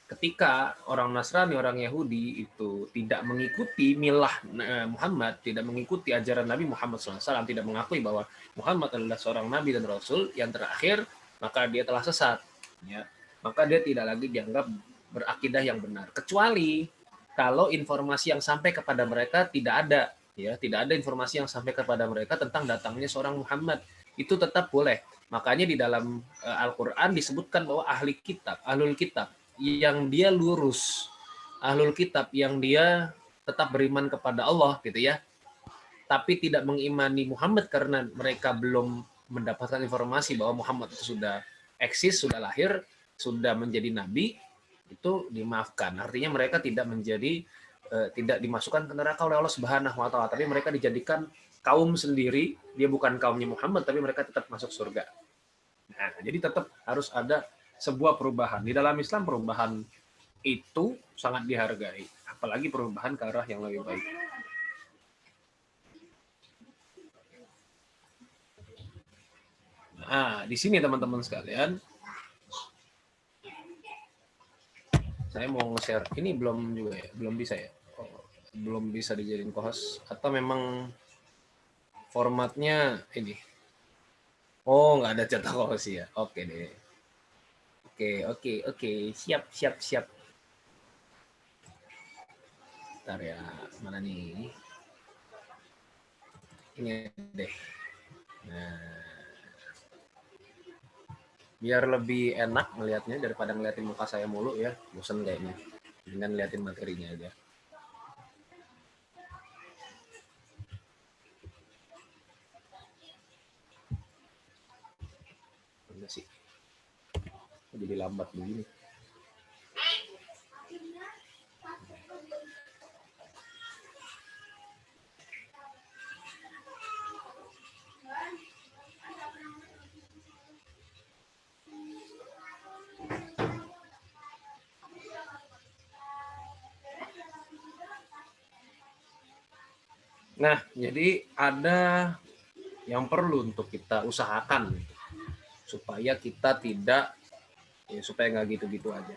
ketika orang Nasrani, orang Yahudi itu tidak mengikuti milah Muhammad, tidak mengikuti ajaran Nabi Muhammad SAW, tidak mengakui bahwa Muhammad adalah seorang Nabi dan Rasul yang terakhir, maka dia telah sesat. Ya. Maka dia tidak lagi dianggap berakidah yang benar. Kecuali kalau informasi yang sampai kepada mereka tidak ada, ya, tidak ada informasi yang sampai kepada mereka tentang datangnya seorang Muhammad, itu tetap boleh. Makanya di dalam Al-Quran disebutkan bahwa ahlul kitab yang dia lurus, ahlul kitab yang dia tetap beriman kepada Allah, gitu ya, tapi tidak mengimani Muhammad karena mereka belum mendapatkan informasi bahwa Muhammad itu sudah eksis, sudah lahir, sudah menjadi nabi, itu dimaafkan. Artinya mereka tidak dimasukkan ke neraka oleh Allah Subhanahu wa taala, tapi mereka dijadikan kaum sendiri. Dia bukan kaumnya Muhammad, tapi mereka tetap masuk surga. Nah, jadi tetap harus ada sebuah perubahan. Di dalam Islam perubahan itu sangat dihargai, apalagi perubahan ke arah yang lebih baik. Nah, di sini teman-teman sekalian, saya mau nge-share. Ini belum juga ya? Belum bisa ya? Oh, belum bisa dijadiin co-host. Atau memang formatnya ini? Oh, nggak ada cetak co-host ya? Oke deh. Oke. Siap. Bentar ya. Mana nih? Ini deh. Nah. Biar lebih enak ngelihatnya daripada ngeliatin muka saya mulu ya, bosan kayaknya. Dengan ngeliatin materinya aja. Enggak sih. Jadi lambat begini. Nah, jadi ada yang perlu untuk kita usahakan supaya kita tidak, ya, supaya nggak gitu-gitu aja.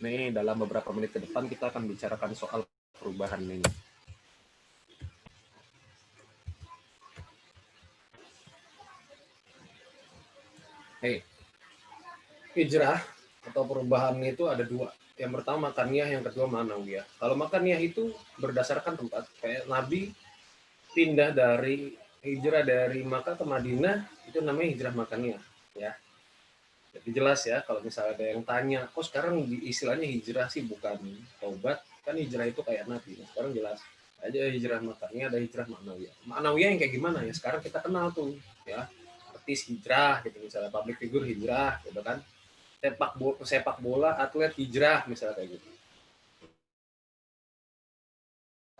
Nih, dalam beberapa menit ke depan kita akan bicarakan soal perubahan ini. Hijrah atau perubahan itu ada dua. Yang pertama makaniyah, yang kedua ma'nawiyah. Kalau makaniyah itu berdasarkan tempat. Kayak Nabi pindah dari hijrah dari Makkah ke Madinah, itu namanya hijrah makaniyah. Ya. Jadi jelas ya, kalau misalnya ada yang tanya, kok sekarang istilahnya hijrah sih bukan taubat, kan hijrah itu kayak Nabi. Nah, sekarang jelas. Ada hijrah makaniyah, ada hijrah ma'nawiyah. Ma'nawiyah yang kayak gimana ya? Sekarang kita kenal tuh, ya. Artis hijrah, gitu, misalnya public figure hijrah, gitu kan. Sepak bola atlet hijrah misalnya kayak gitu.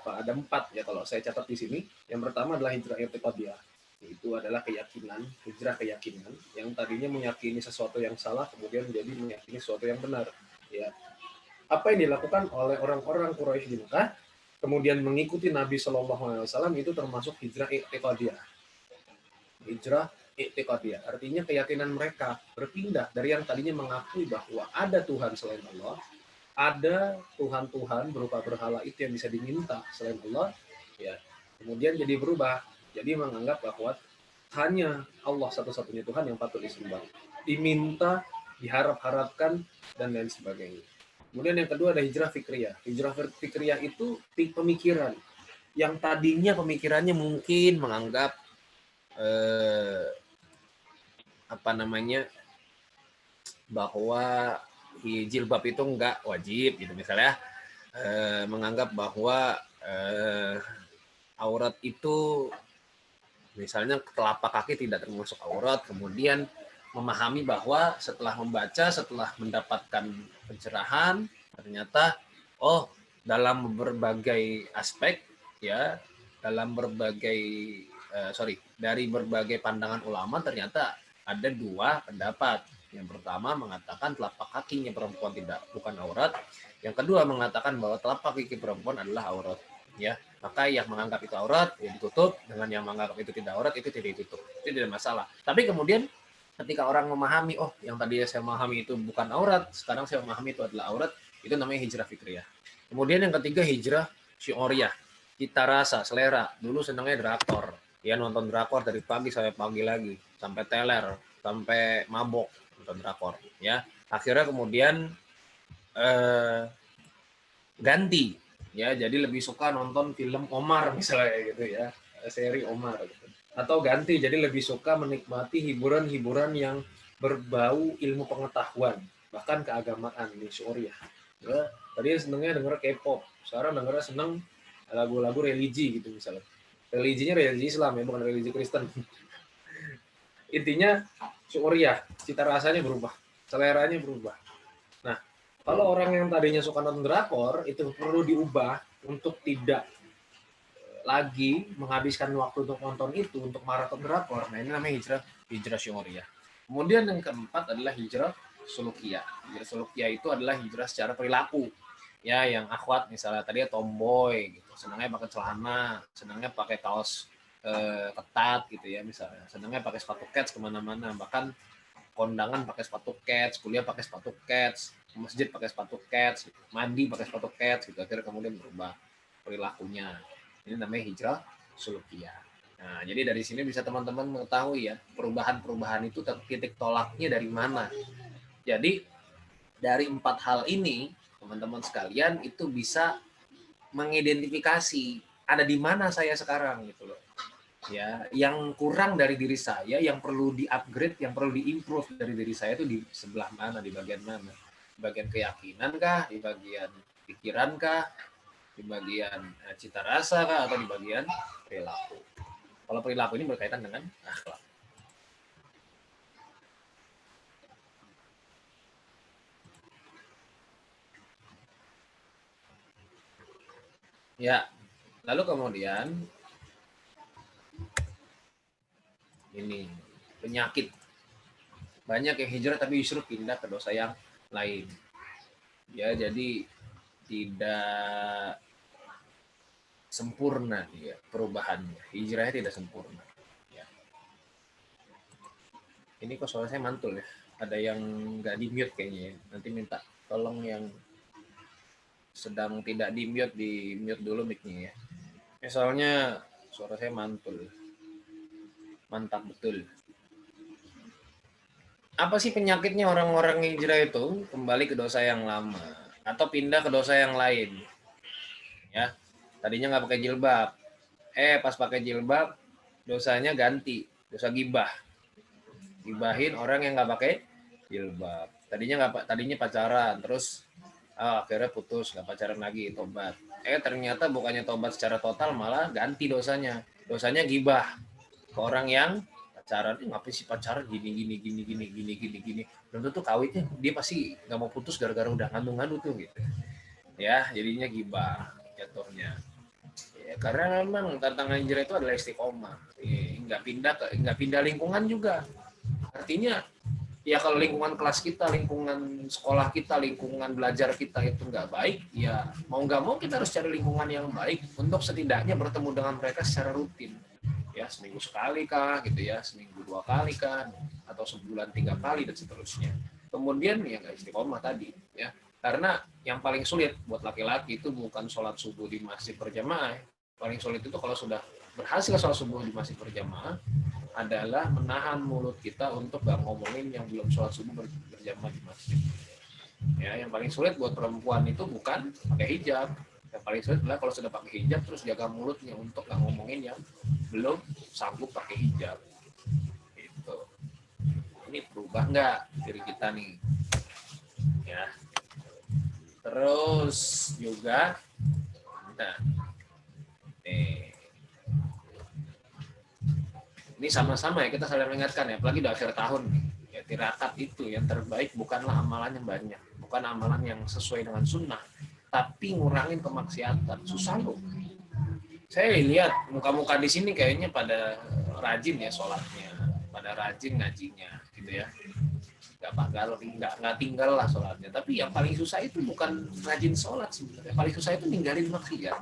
Ada 4 ya kalau saya catat di sini. Yang pertama adalah hijrah i'tiqadiyah. Itu adalah keyakinan, hijrah keyakinan yang tadinya meyakini sesuatu yang salah kemudian menjadi meyakini sesuatu yang benar. Ya. Apa yang dilakukan oleh orang-orang Quraisy di Mekah kemudian mengikuti Nabi SAW itu termasuk hijrah i'tiqadiyah. Hijrah i'tiqadiyah, artinya keyakinan mereka berpindah dari yang tadinya mengakui bahwa ada Tuhan selain Allah, ada Tuhan-Tuhan berupa berhala itu yang bisa diminta selain Allah, ya, kemudian jadi berubah, jadi menganggap bahwa hanya Allah satu-satunya Tuhan yang patut disembah, diminta, diharap-harapkan, dan lain sebagainya. Kemudian yang kedua ada hijrah fikriyah. Hijrah fikriyah itu pemikiran, yang tadinya pemikirannya mungkin menganggap bahwa jilbab itu enggak wajib gitu misalnya, menganggap bahwa aurat itu misalnya telapak kaki tidak termasuk aurat, kemudian memahami bahwa setelah membaca, setelah mendapatkan pencerahan, ternyata dalam berbagai aspek ya, dalam berbagai dari berbagai pandangan ulama ternyata ada dua pendapat. Yang pertama mengatakan telapak kakinya perempuan bukan aurat. Yang kedua mengatakan bahwa telapak kaki perempuan adalah aurat. Ya, maka yang menganggap itu aurat ya ditutup, dengan yang menganggap itu tidak aurat itu tidak ditutup. Itu tidak masalah. Tapi kemudian ketika orang memahami, yang tadi saya memahami itu bukan aurat, sekarang saya memahami itu adalah aurat, itu namanya hijrah fikriyah. Kemudian yang ketiga hijrah syu'uriyah, cita rasa, selera. Dulu senangnya drakor, ya nonton drakor dari pagi sampai pagi lagi, sampai teler, sampai mabok nonton drakor, ya. Akhirnya kemudian ganti, ya, jadi lebih suka nonton film Omar misalnya gitu ya, seri Omar gitu. Atau ganti jadi lebih suka menikmati hiburan-hiburan yang berbau ilmu pengetahuan, bahkan keagamaan di syu'uriyah. Ya, tadi senengnya denger K-pop, sekarang dengernya seneng lagu-lagu religi gitu misalnya. Religinya religi Islam ya, bukan religi Kristen. Intinya syu'uriyah, cita rasanya berubah, seleranya berubah. Nah, kalau orang yang tadinya suka nonton drakor itu perlu diubah untuk tidak lagi menghabiskan waktu untuk nonton itu, untuk maraton drakor. Nah, ini namanya hijrah syu'uriyah. Kemudian yang keempat adalah hijrah sulukiyah. Hijrah sulukiyah itu adalah hijrah secara perilaku. Ya, yang akhwat misalnya tadi tomboy gitu, senangnya pakai celana, senangnya pakai kaos ketat gitu ya misalnya, senangnya pakai sepatu kets kemana-mana, bahkan kondangan pakai sepatu kets, kuliah pakai sepatu kets, masjid pakai sepatu kets, mandi pakai sepatu kets gitu. Akhirnya kemudian berubah perilakunya. Ini namanya hijrah sulukiyah. Nah, jadi dari sini bisa teman-teman mengetahui ya, perubahan-perubahan itu titik tolaknya dari mana. Jadi dari 4 hal ini teman-teman sekalian itu bisa mengidentifikasi ada di mana saya sekarang gitu loh. Ya, yang kurang dari diri saya, yang perlu di-upgrade, yang perlu di-improve dari diri saya itu di sebelah mana, di bagian mana? Di bagian keyakinan kah, di bagian pikiran kah, di bagian cita rasa kah, atau di bagian perilaku? Kalau perilaku ini berkaitan dengan akhlak. Ya, lalu kemudian ini penyakit. Banyak yang hijrah tapi justru pindah ke dosa yang lain. Ya, jadi tidak sempurna ya perubahannya. Hijrahnya tidak sempurna. Ya. Ini kok suara saya mantul ya. Ada yang nggak di-mute kayaknya ya. Nanti minta tolong yang sedang tidak di-mute dulu mic-nya ya. Soalnya suara saya mantul. Mantap betul. Apa sih penyakitnya orang-orang hijrah itu? Kembali ke dosa yang lama atau pindah ke dosa yang lain. Ya, tadinya nggak pakai jilbab. Pas pakai jilbab, dosanya ganti, dosa gibah. Gibahin orang yang nggak pakai jilbab. Tadinya pacaran, terus akhirnya putus, nggak pacaran lagi, tobat. Ternyata bukannya tobat secara total, malah ganti dosanya. Dosanya gibah ke orang yang pacaran. Ngapain sih pacaran gini. Belum tentu kawinnya, dia pasti nggak mau putus gara-gara udah ngandung tuh gitu. Ya, jadinya gibah jatuhnya. Ya, karena memang tantangan hijrah itu adalah istiqomah. Nggak pindah lingkungan juga. Artinya ya kalau lingkungan kelas kita, lingkungan sekolah kita, lingkungan belajar kita itu nggak baik, ya mau nggak mau kita harus cari lingkungan yang baik untuk setidaknya bertemu dengan mereka secara rutin. Ya, seminggu sekali kah gitu ya, seminggu 2 kali kah, atau sebulan 3 kali dan seterusnya. Kemudian ya nggak istiqomah tadi ya, karena yang paling sulit buat laki-laki itu bukan sholat subuh di masjid berjamaah. Paling sulit itu kalau sudah berhasil sholat subuh di masjid berjamaah adalah menahan mulut kita untuk nggak ngomongin yang belum sholat subuh berjamaah di masjid. Ya, yang paling sulit buat perempuan itu bukan pakai hijab. Yang paling sulit adalah kalau sudah pakai hijab terus jaga mulutnya untuk nggak ngomongin yang belum sanggup pakai hijab. Gitu. Ini berubah nggak diri kita nih? ya. Terus juga nah, ini sama-sama ya, kita saling mengingatkan ya, apalagi di akhir tahun ya, tirakat itu yang terbaik bukanlah amalan yang banyak, bukan amalan yang sesuai dengan sunnah, tapi ngurangin kemaksiatan. Susah loh. Saya lihat muka-muka di sini kayaknya pada rajin ya sholatnya, pada rajin ngajinya gitu ya. Nggak tinggal lah sholatnya. Tapi yang paling susah itu bukan rajin sholat sebenarnya. Paling susah itu ninggalin maksiat.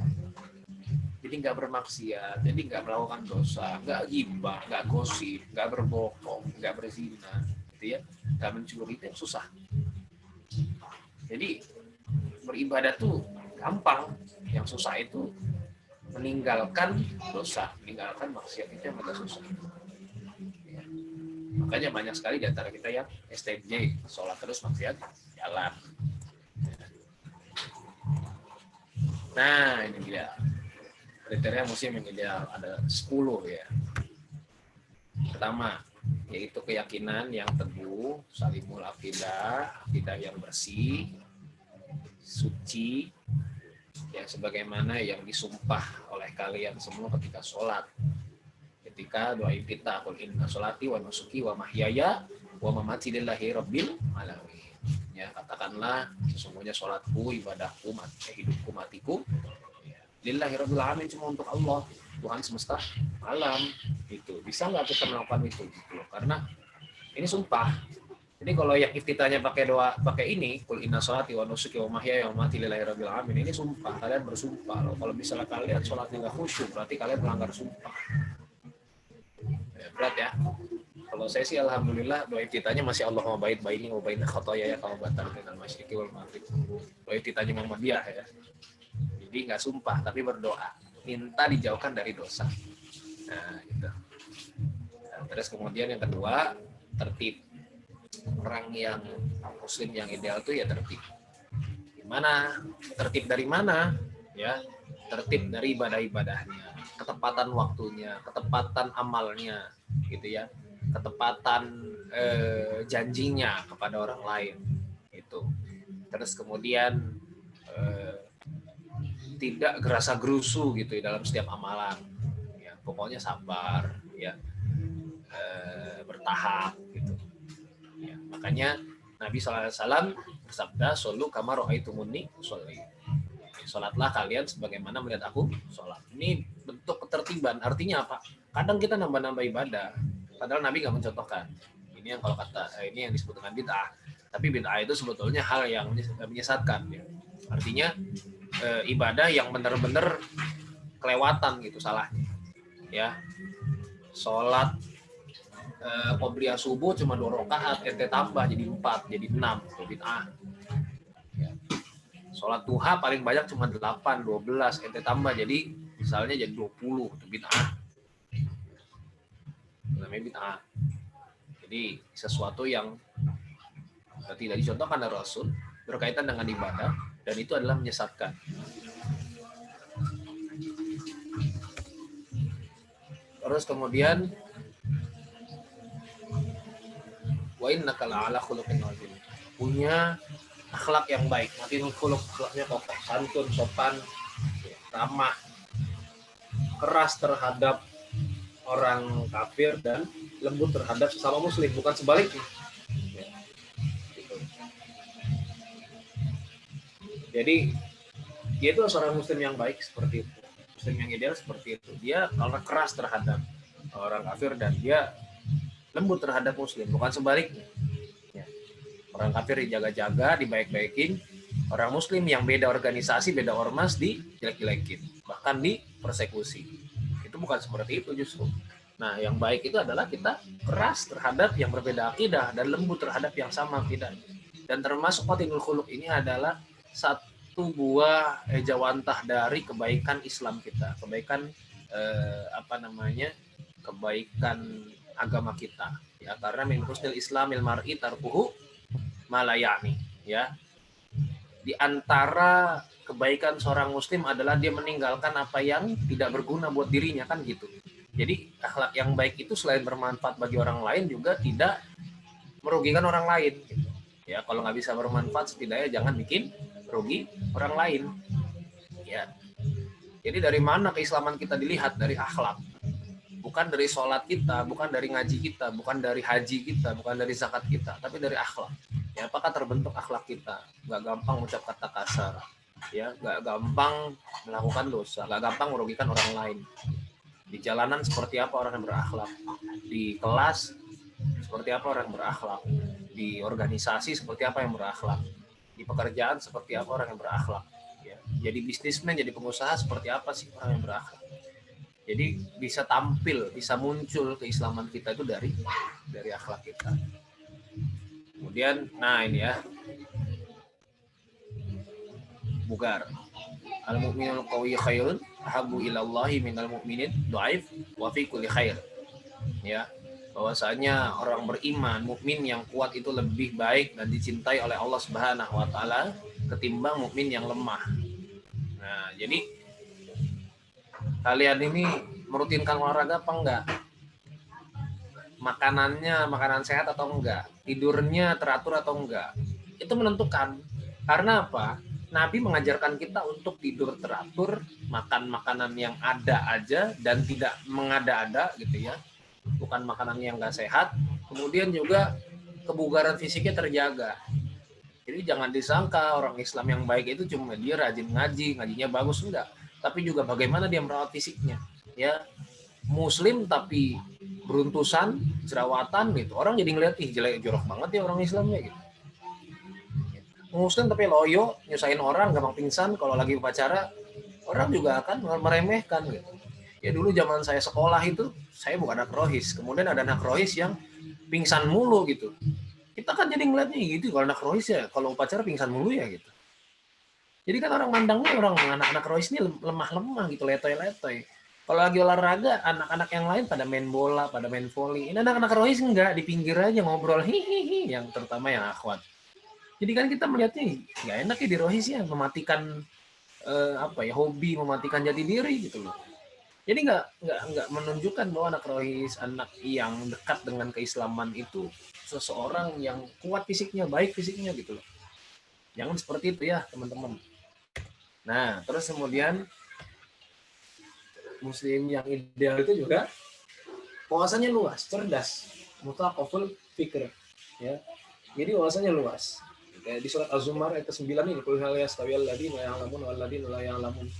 Jadi nggak bermaksiat, jadi nggak melakukan dosa, nggak ghibah, nggak gosip, nggak berbohong, nggak berzina, gitu ya. Nggak mencuri, itu yang susah. Jadi beribadah tuh gampang, yang susah itu meninggalkan dosa, meninggalkan maksiat, itu yang agak susah. Ya. Makanya banyak sekali di antara kita yang STJ, sholat terus maksiat jalan. Nah, ini dia. Kriteria muslim yang ideal ada 10 ya. Pertama, yaitu keyakinan yang teguh, salimul aqidah, akidah yang bersih, suci, ya sebagaimana yang disumpah oleh kalian semua ketika sholat. Ketika doa kita, qul inna sholati wa nusuki wa mahyaya wa mamati lillahi rabbil alamin. Ya, katakanlah sesungguhnya sholatku, ibadahku, hidupku, matiku lillahi rabbil alamin, cuma untuk Allah, Tuhan semesta alam. Itu bisa nggak kita melakukan itu gitu. Karena ini sumpah. Jadi kalau yang iftitahnya pakai doa, pakai ini, qul inna sholati wa nusuki wa mahyaya wa mamati lillahi rabbil alamin, ini sumpah, kalian bersumpah loh. Kalau misalnya kalian sholatnya nggak khusyuk, berarti kalian melanggar sumpah. Ya, berat ya. Kalau saya sih alhamdulillah doa iftitahnya masih Allahumma ba'id baini wa baina khotoyaya kama batal minal masyriqi wal maghrib. Doa iftitahnya Muhammadiyah ya. Jadi nggak sumpah tapi berdoa, minta dijauhkan dari dosa. Nah, gitu. Nah, terus kemudian yang kedua, tertib. Orang yang muslim yang ideal tuh ya tertib. Gimana? Tertib dari mana? Ya, tertib dari ibadah-ibadahnya, ketepatan waktunya, ketepatan amalnya, gitu ya, ketepatan janjinya kepada orang lain, itu. Terus kemudian tidak gerasa gerusu gitu dalam setiap amalan, ya, pokoknya sabar, ya, bertahap gitu. Ya, makanya Nabi SAW bersabda, "Sholu kama ra'aitumuni usolli." Sholatlah kalian sebagaimana melihat aku sholat. Ini bentuk ketertiban. Artinya apa? Kadang kita nambah-nambah ibadah, padahal Nabi nggak mencontohkan. Ini yang kalau kata ini yang disebut dengan bid'ah. Tapi bid'ah itu sebetulnya hal yang menyesatkan. Ya. Artinya ibadah yang benar-benar kelewatan gitu salahnya. Ya, sholat qobliyah subuh cuma 2 rakaat, ente tambah jadi 4, jadi 6, itu bid'ah. Ya. Sholat duha paling banyak cuma 8, 12, ente tambah jadi misalnya jadi 20, itu bid'ah. Namanya bid'ah. Jadi sesuatu yang tidak dicontohkan oleh Rasul berkaitan dengan ibadah, dan itu adalah menyesatkan. Terus kemudian wa innaka la'ala khuluqin 'adzim. Punya akhlak yang baik, matinul khuluq, akhlaknya kokoh, santun, sopan, ramah, keras terhadap orang kafir dan lembut terhadap sesama muslim, bukan sebaliknya. Ya. Gitu. Jadi dia itu seorang muslim yang baik seperti itu, muslim yang ideal seperti itu. Dia kalau keras terhadap orang kafir dan dia lembut terhadap muslim, bukan sebaliknya. Ya. Orang kafir dijaga-jaga, dibaik-baikin, orang muslim yang beda organisasi, beda ormas dijelek-jelekin, bahkan dipersekusi. Itu bukan seperti itu justru. Nah, yang baik itu adalah kita keras terhadap yang berbeda akidah dan lembut terhadap yang sama akidah. Dan termasuk matinul khuluq ini adalah satu buah jawantah dari kebaikan Islam kita, kebaikan kebaikan agama kita, ya, karena min husnil islamil mar'i tarkuhu ma la ya'ni, ya. Di antara kebaikan seorang muslim adalah dia meninggalkan apa yang tidak berguna buat dirinya, kan gitu. Jadi akhlak yang baik itu selain bermanfaat bagi orang lain juga tidak merugikan orang lain gitu. Ya, kalau nggak bisa bermanfaat, setidaknya jangan bikin rugi orang lain. Ya. Jadi dari mana keislaman kita dilihat? Dari akhlak. Bukan dari sholat kita, bukan dari ngaji kita, bukan dari haji kita, bukan dari zakat kita, tapi dari akhlak. Ya, apakah terbentuk akhlak kita? Nggak gampang mengucap kata kasar. Ya, nggak gampang melakukan dosa, nggak gampang merugikan orang lain. Di jalanan seperti apa orang yang berakhlak? Di kelas seperti apa orang yang berakhlak? Di organisasi seperti apa yang berakhlak? Di pekerjaan seperti apa orang yang berakhlak? Ya. Jadi bisnismen, jadi pengusaha seperti apa sih orang yang berakhlak? Jadi bisa tampil, bisa muncul keislaman kita itu dari akhlak kita. Kemudian, nah ini ya, bugar. Al-mu'minul qawiyyu khairun ahabbu ilallahi minal mu'minin dhaif wa fi kulli khair. Ya, bahwasanya orang beriman, mukmin yang kuat itu lebih baik dan dicintai oleh Allah Subhanahu wa taala ketimbang mukmin yang lemah. Nah, jadi kalian ini merutinkan olahraga apa enggak? Makanannya, makanan sehat atau enggak? Tidurnya teratur atau enggak? Itu menentukan. Karena apa? Nabi mengajarkan kita untuk tidur teratur, makan makanan yang ada aja dan tidak mengada-ada gitu ya. Bukan makanan yang enggak sehat. Kemudian juga kebugaran fisiknya terjaga. Jadi jangan disangka orang Islam yang baik itu cuma dia rajin ngaji, ngajinya bagus, enggak. Tapi juga bagaimana dia merawat fisiknya. Ya, Muslim tapi beruntusan, jerawatan gitu. Orang jadi ngeliat, ih jelek jorok banget ya orang Islamnya gitu. Muslim tapi loyo, nyusahin orang, gampang pingsan kalau lagi upacara, orang juga akan meremehkan gitu. Ya dulu zaman saya sekolah itu, saya bukan anak rohis. Kemudian ada anak rohis yang pingsan mulu gitu. Kita kan jadi ngeliatnya gitu, kalau anak rohis ya, kalau upacara pingsan mulu ya gitu. Jadi kan orang mandangnya orang anak-anak rohis ini lemah-lemah gitu, letoy-letoy. Kalau lagi olahraga, anak-anak yang lain pada main bola, pada main voli. Ini anak-anak rohis enggak, di pinggir aja ngobrol, hihihi, yang terutama yang akhwat. Jadi kan kita melihatnya nggak enak ya di rohis ya, mematikan hobi, mematikan jati diri gitu loh. Jadi nggak menunjukkan bahwa anak rohis, anak yang dekat dengan keislaman itu seseorang yang kuat fisiknya, baik fisiknya gitu loh. Jangan seperti itu ya teman-teman. Nah, terus kemudian Muslim yang ideal itu juga wawasannya luas, cerdas, mutlaqaful fikr, ya. Jadi wawasannya luas. Kayak di surat Az-Zumar ayat 9 ini, qul hal yastawiyal ladzina ya'lamun wal ladzina la ya'lamun.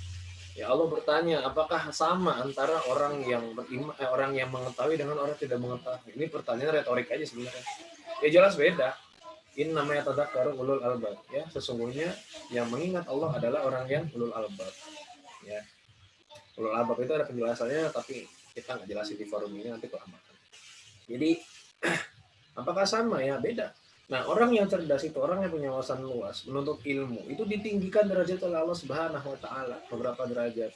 Ya Allah bertanya, apakah sama antara orang yang beriman, orang yang mengetahui dengan orang tidak mengetahui? Ini pertanyaan retorik aja sebenarnya. Ya jelas beda. Ini namanya tadzakkaru ulul albab, ya. Sesungguhnya yang mengingat Allah adalah orang yang ulul albab, ya. Ulul albab itu ada penjelasannya, tapi kita nggak jelasin di forum ini, nanti kelamaan. Jadi apakah sama? Ya beda. Nah, orang yang cerdas itu orang yang punya wawasan luas, menuntut ilmu, itu ditinggikan derajat oleh Allah Subhanahu wa taala beberapa derajat.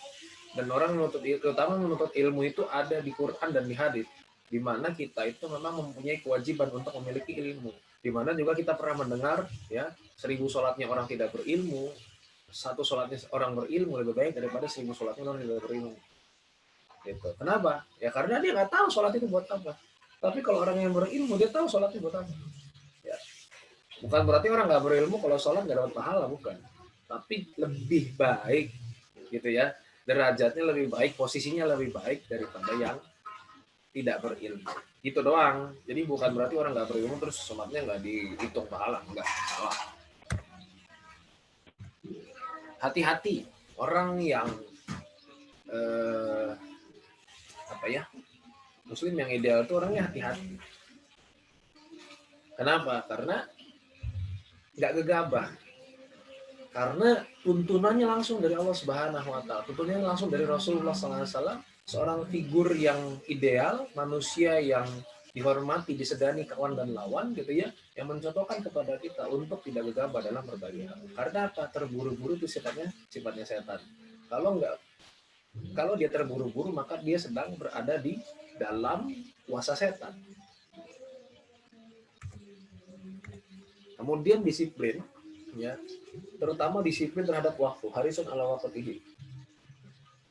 Dan orang terutama menuntut ilmu itu ada di Quran dan di hadis, di mana kita itu memang mempunyai kewajiban untuk memiliki ilmu. Di mana juga kita pernah mendengar ya, 1000 sholatnya orang tidak berilmu, 1 sholatnya orang berilmu lebih baik daripada 1000 sholatnya orang tidak berilmu. Gitu. Kenapa? Ya karena dia nggak tahu sholat itu buat apa. Tapi kalau orang yang berilmu dia tahu sholat itu buat apa. Ya. Bukan berarti orang nggak berilmu kalau sholat nggak dapat pahala, bukan. Tapi lebih baik, gitu ya. Derajatnya lebih baik, posisinya lebih baik daripada yang tidak berilmu. Gitu doang. Jadi bukan berarti orang nggak berilmu terus sholatnya nggak dihitung pahala, nggak salah. Hati-hati orang yang Muslim yang ideal itu orangnya hati-hati. Kenapa? Karena nggak gegabah. Karena tuntunannya langsung dari Allah Subhanahu wa taala. Tuntunannya langsung dari Rasulullah SAW, seorang figur yang ideal, manusia yang dihormati, disegani kawan dan lawan gitu ya, yang mencontohkan kepada kita untuk tidak gegabah dalam berbagai hal. Karena apa? Terburu-buru itu sifatnya setan. Kalau dia terburu-buru, maka dia sedang berada di dalam kuasa setan. Kemudian disiplin, ya, terutama disiplin terhadap waktu. Harisun ala waqtihi.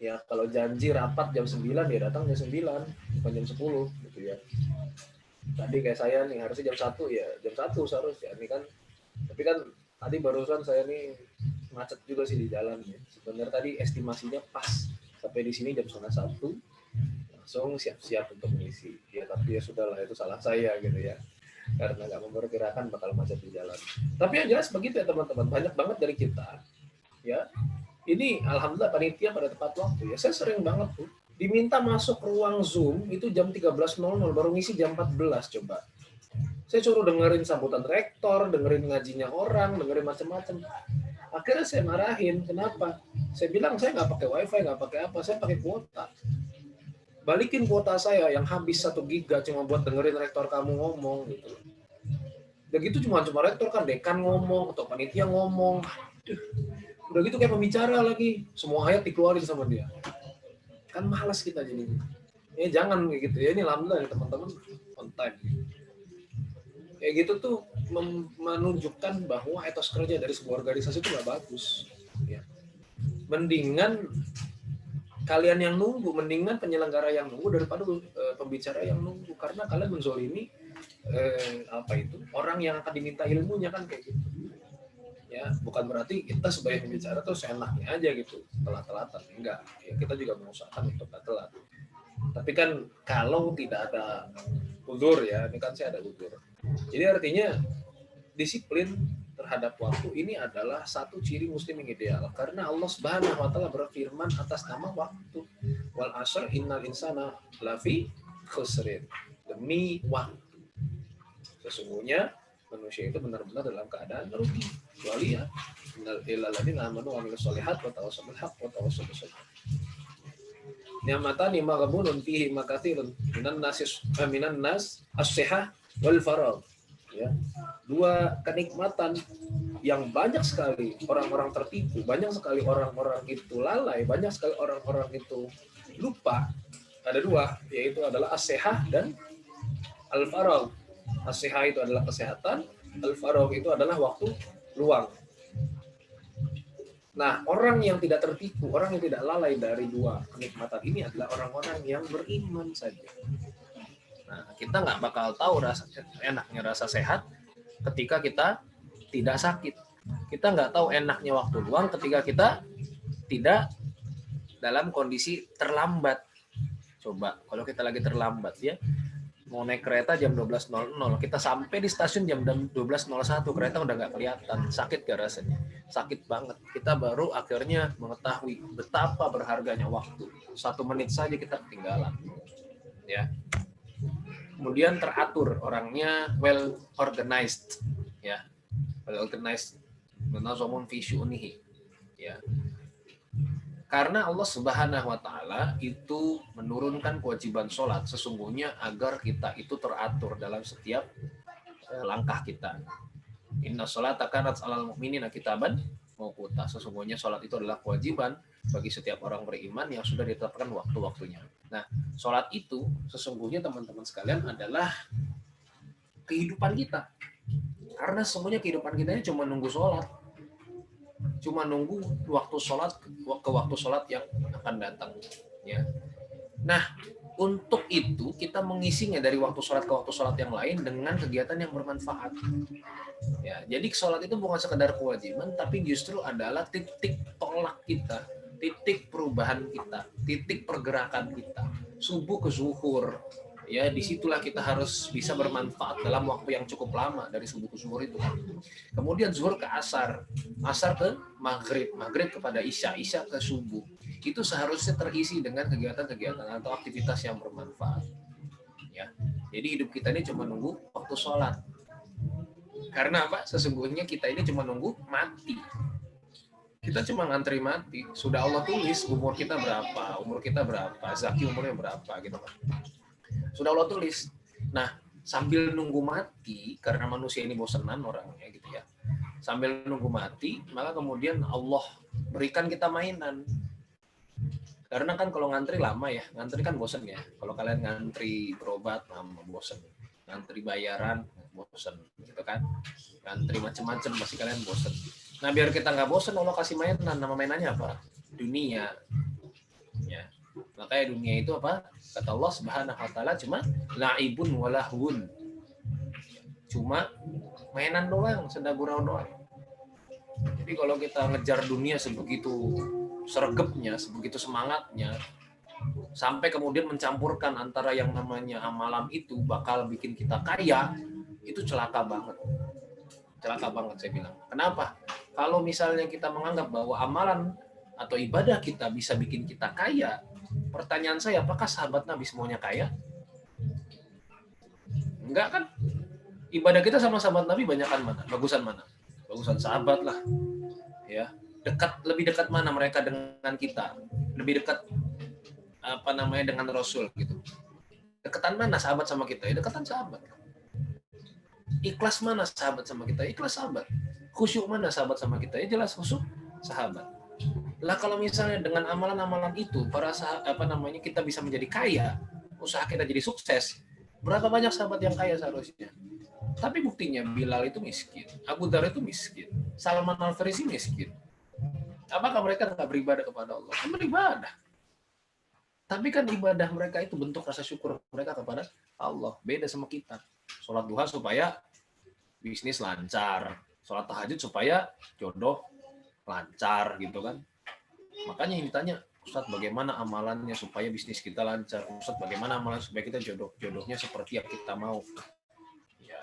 Ya, kalau janji rapat jam 9, dia datang jam 9, bukan jam 10 gitu ya. Tadi kayak saya nih harusnya jam 1 ya, jam 1 seharusnya. Ini kan Tapi kan tadi barusan saya nih macet juga sih di jalan ya. Sebenarnya tadi estimasinya pas sampai di sini jam 12:30, langsung siap-siap untuk mengisi. Ya tapi ya sudahlah, itu salah saya gitu ya. Karena nggak memperkirakan bakal macet di jalan. Tapi yang jelas begitu ya teman-teman, banyak banget dari kita ya. Ini alhamdulillah panitia pada tepat waktu ya. Saya sering banget tuh diminta masuk ruang Zoom itu jam 13.00 baru ngisi jam 14 coba. Saya suruh dengerin sambutan rektor, dengerin ngajinya orang, dengerin macam-macam. Akhirnya saya marahin, kenapa? Saya bilang saya nggak pakai wifi, nggak pakai apa, saya pakai kuota. Balikin kuota saya yang habis 1 giga cuma buat dengerin rektor kamu ngomong gitu. Udah gitu cuma rektor kan, dekan ngomong atau panitia ngomong. Aduh, udah gitu kayak pembicara lagi, semua ayat dikeluarin sama dia. Kan malas kita jadinya. Ya jangan kayak gitu ya. Ini alhamdulillah ya, teman-teman on time. Kayak gitu tuh menunjukkan bahwa etos kerja dari sebuah organisasi itu nggak bagus. Ya. Mendingan kalian yang nunggu, mendingan penyelenggara yang nunggu daripada pembicara yang nunggu, karena kalian menzolimi orang yang akan diminta ilmunya kan kayak gitu. Ya, bukan berarti kita sebagai pembicara tuh seenaknya aja gitu, telat-telatan, enggak. Ya, kita juga mengusahakan untuk nggak telat. Tapi kan kalau tidak ada uzur ya, ini kan saya ada uzur. Jadi artinya disiplin terhadap waktu ini adalah satu ciri muslim yang ideal, karena Allah Subhanahu wa taala berfirman atas nama waktu, wal asr innal insana lafi khusrin, demi waktu sesungguhnya manusia itu benar-benar dalam keadaan merugi, kecuali ya innal ladzina amanu wa amilus sholihat wa tawassaw bil haqq wa tawassaw bis sabr. Ni'matani maghbunun fihi makatsirun minan nas as-sihah wal faragh. Ya, 2 kenikmatan yang banyak sekali orang-orang tertipu, banyak sekali orang-orang itu lalai, banyak sekali orang-orang itu lupa. Ada 2, yaitu adalah as-sihah dan al-faragh. As-sihah itu adalah kesehatan, al-faragh itu adalah waktu luang. Nah, orang yang tidak tertipu, orang yang tidak lalai dari 2 kenikmatan ini adalah orang-orang yang beriman saja. Nah, kita nggak bakal tahu enaknya rasa sehat ketika kita tidak sakit. Kita nggak tahu enaknya waktu luang ketika kita tidak dalam kondisi terlambat. Coba, kalau kita lagi terlambat ya, mau naik kereta jam 12.00, kita sampai di stasiun jam 12.01, kereta udah nggak kelihatan. Sakit gak rasanya? Sakit banget. Kita baru akhirnya mengetahui betapa berharganya waktu. 1 menit saja kita ketinggalan. Ya. Kemudian teratur, orangnya well organized, ya, well organized, munazamun fi syu'unihi, ya. Karena Allah Subhanahu wa taala itu menurunkan kewajiban sholat sesungguhnya agar kita itu teratur dalam setiap langkah kita. Inna sholata kanat 'alal mu'minina kitaban mauquta. Sesungguhnya sholat itu adalah kewajiban bagi setiap orang beriman yang sudah ditetapkan waktu-waktunya. Nah, sholat itu sesungguhnya teman-teman sekalian adalah kehidupan kita. Karena semuanya kehidupan kita ini cuma nunggu sholat. Cuma nunggu waktu sholat ke waktu sholat yang akan datang. Ya. Nah, untuk itu kita mengisinya dari waktu sholat ke waktu sholat yang lain dengan kegiatan yang bermanfaat. Ya, jadi sholat itu bukan sekedar kewajiban, tapi justru adalah titik tolak kita, titik perubahan kita, titik pergerakan kita, subuh ke zuhur. Ya, disitulah kita harus bisa bermanfaat dalam waktu yang cukup lama dari subuh ke zuhur itu. Kemudian zuhur ke asar, asar ke maghrib, maghrib kepada isya, isya ke subuh. Itu seharusnya terisi dengan kegiatan-kegiatan atau aktivitas yang bermanfaat. Ya, jadi hidup kita ini cuma nunggu waktu sholat. Karena apa? Sesungguhnya kita ini cuma nunggu mati. Kita cuma ngantri mati. Sudah Allah tulis umur kita berapa, Zaki umurnya berapa, gitu kan. Sudah Allah tulis. Nah, sambil nunggu mati, karena manusia ini bosenan orangnya gitu ya. Sambil nunggu mati, maka kemudian Allah berikan kita mainan. Karena kan kalau ngantri lama ya, ngantri kan bosen ya. Kalau kalian ngantri berobat, lama bosen. Ngantri bayaran, bosen, gitu kan. Ngantri macam-macam, pasti kalian bosen. Nah, biar kita nggak bosen, Allah kasih mainan. Nama mainannya apa? Dunia. Ya. Makanya dunia itu apa? Kata Allah Subhanahu wa taala cuma laibun walahun. cuma mainan doang, senda gurau doang. Jadi kalau kita ngejar dunia sebegitu sregepnya, sebegitu semangatnya, sampai kemudian mencampurkan antara yang namanya amalan itu bakal bikin kita kaya, itu celaka banget. Celaka banget saya bilang. Kenapa? Kalau misalnya kita menganggap bahwa amalan atau ibadah kita bisa bikin kita kaya, pertanyaan saya, apakah sahabat Nabi semuanya kaya? Enggak kan? Ibadah kita sama sahabat Nabi banyakan mana? Bagusan mana? Bagusan sahabat lah. Ya, lebih dekat mana mereka dengan kita? Lebih dekat dengan Rasul gitu. Dekatan mana sahabat sama kita? Ya, dekatan sahabat. Ikhlas mana sahabat sama kita? Ikhlas sahabat. Khusyuk mana sahabat sama kita? Ya jelas khusyuk sahabat. Lah kalau misalnya dengan amalan-amalan itu kita bisa menjadi kaya, usaha kita jadi sukses. Berapa banyak sahabat yang kaya seharusnya? Tapi buktinya Bilal itu miskin, Abu Dhar itu miskin, Salman Al-Farisi miskin. Apakah mereka nggak beribadah kepada Allah? Beribadah. Tapi kan ibadah mereka itu bentuk rasa syukur mereka kepada Allah. Beda sama kita. Sholat duha supaya bisnis lancar. Sholat tahajud supaya jodoh lancar gitu kan. Makanya yang ditanya, Ustadz bagaimana amalannya supaya bisnis kita lancar? Ustadz bagaimana amalan supaya kita jodohnya seperti yang kita mau? Ya.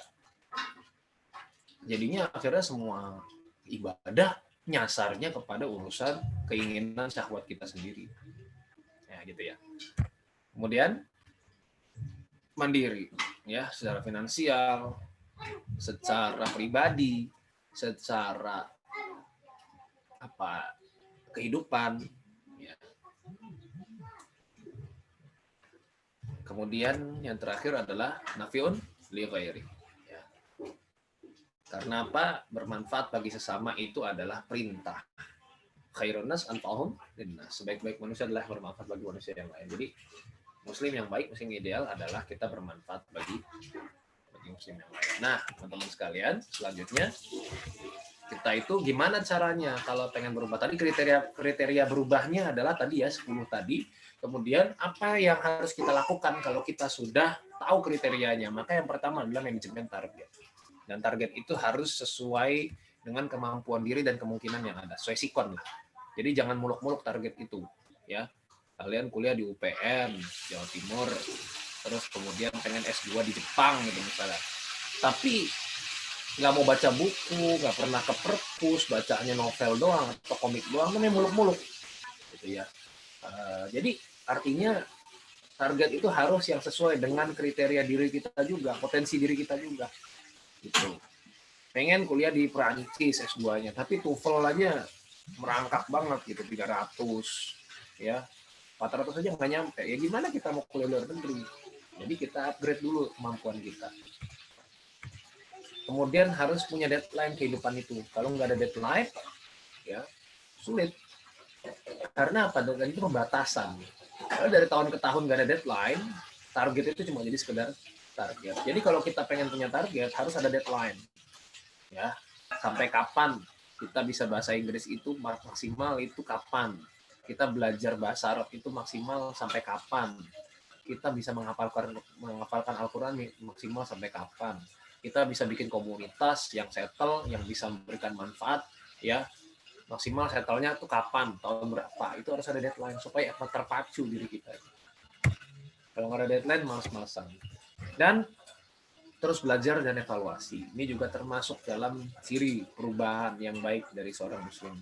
Jadinya akhirnya semua ibadah nyasarnya kepada urusan keinginan syahwat kita sendiri. Ya gitu ya. Kemudian mandiri ya, secara finansial, secara pribadi, secara kehidupan ya. Kemudian yang terakhir adalah nafiun li ghairi ya. Karena apa? Bermanfaat bagi sesama itu adalah perintah. Khairun nas anfa'uhum linnas. Sebaik-baik manusia adalah bermanfaat bagi manusia yang lain. Jadi muslim yang baik, muslim ideal adalah kita bermanfaat bagi muslim yang lain. Nah, teman-teman sekalian, selanjutnya kita itu gimana caranya kalau pengen berubah? Tadi kriteria berubahnya adalah tadi ya 10 tadi. Kemudian apa yang harus kita lakukan kalau kita sudah tahu kriterianya? Maka yang pertama adalah manajemen target. Dan target itu harus sesuai dengan kemampuan diri dan kemungkinan yang ada. Sesuai sikon lah. Jadi jangan muluk-muluk target itu, ya. Kalian kuliah di UPN, Jawa Timur, terus kemudian pengen S2 di Jepang gitu misalnya. Tapi nggak mau baca buku, nggak pernah ke perpus, bacanya novel doang atau komik doang, namanya muluk-muluk. Gitu ya. Jadi artinya target itu harus yang sesuai dengan kriteria diri kita juga, potensi diri kita juga. Gitu. Pengen kuliah di Perancis S2-nya, tapi TOEFL aja merangkak banget gitu, 300 ya. 400 aja nggak nyampe. Ya gimana kita mau kuliah luar negeri? Jadi kita upgrade dulu kemampuan kita. Kemudian harus punya deadline kehidupan itu. Kalau nggak ada deadline, ya sulit. Karena apa? Deadline itu pembatasan. Kalau dari tahun ke tahun nggak ada deadline, target itu cuma jadi sekedar target. Jadi kalau kita pengen punya target, harus ada deadline. Ya, sampai kapan kita bisa bahasa Inggris itu maksimal itu kapan? Kita belajar bahasa Arab itu maksimal sampai kapan? Kita bisa menghafalkan Al-Quran maksimal sampai kapan? Kita bisa bikin komunitas yang settle, yang bisa memberikan manfaat, ya maksimal settle-nya itu kapan? Tahun berapa? Itu harus ada deadline supaya terpacu diri kita. Kalau nggak ada deadline, malas-malasan. Dan terus belajar dan evaluasi. Ini juga termasuk dalam ciri perubahan yang baik dari seorang muslim.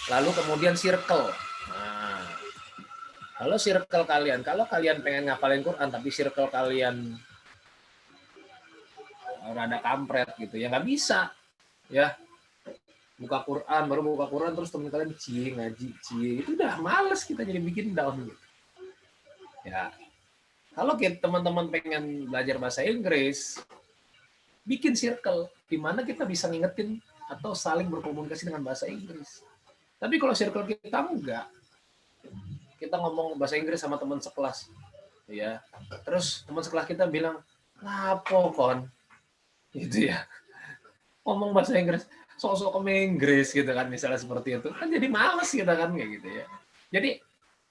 Lalu kemudian circle. Nah, kalau circle kalian, kalau kalian pengen ngapalin Quran tapi circle kalian rada kampret gitu, ya nggak bisa. Ya, buka Quran, baru buka Quran terus teman kalian ngaji, itu udah males kita jadi bikin down gitu. Ya, kalau teman-teman pengen belajar bahasa Inggris, bikin circle di mana kita bisa ngingetin atau saling berkomunikasi dengan bahasa Inggris. Tapi kalau circle kita enggak, kita ngomong bahasa Inggris sama teman sekelas, ya. Terus teman sekelas kita bilang, "Lapo kon?" Gitu ya. Ngomong bahasa Inggris, sok-sok ke Inggris gitu kan, misalnya seperti itu. Kan jadi males kita kan kayak gitu ya. Jadi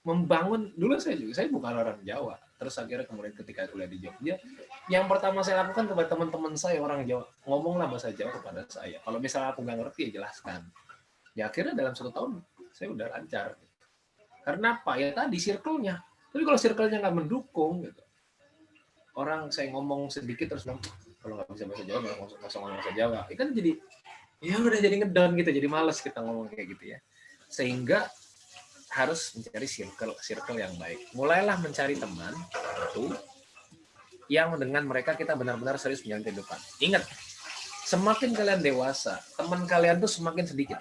membangun, dulu saya bukan orang Jawa. Terus akhirnya kemudian ketika kuliah di Jogja, yang pertama saya lakukan kepada teman-teman saya orang Jawa, ngomonglah bahasa Jawa kepada saya. Kalau misalnya aku nggak ngerti, ya jelaskan. Ya akhirnya dalam 1 tahun saya udah lancar. Karena apa? Ya tadi circle-nya. Tapi kalau circle-nya nggak mendukung, gitu, orang saya ngomong sedikit terus bilang, kalau nggak bisa bahasa Jawa, nggak usah ngomong bahasa Jawa. Ya kan jadi, ya udah jadi ngedown gitu, jadi males kita ngomong kayak gitu ya. Sehingga harus mencari circle yang baik. Mulailah mencari teman itu yang dengan mereka kita benar-benar serius menjalani kehidupan. Ingat, semakin kalian dewasa, teman kalian tuh semakin sedikit.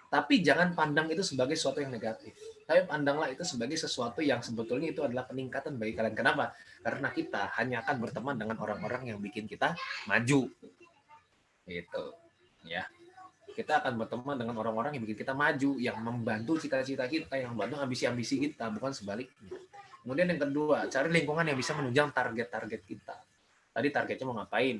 Tapi jangan pandang itu sebagai sesuatu yang negatif. Tapi pandanglah itu sebagai sesuatu yang sebetulnya itu adalah peningkatan bagi kalian. Kenapa? Karena kita hanya akan berteman dengan orang-orang yang bikin kita maju. Gitu. Ya. Kita akan berteman dengan orang-orang yang bikin kita maju, yang membantu cita-cita kita, yang membantu ambisi-ambisi kita, bukan sebaliknya. Kemudian yang kedua, cari lingkungan yang bisa menunjang target-target kita. Tadi targetnya mau ngapain?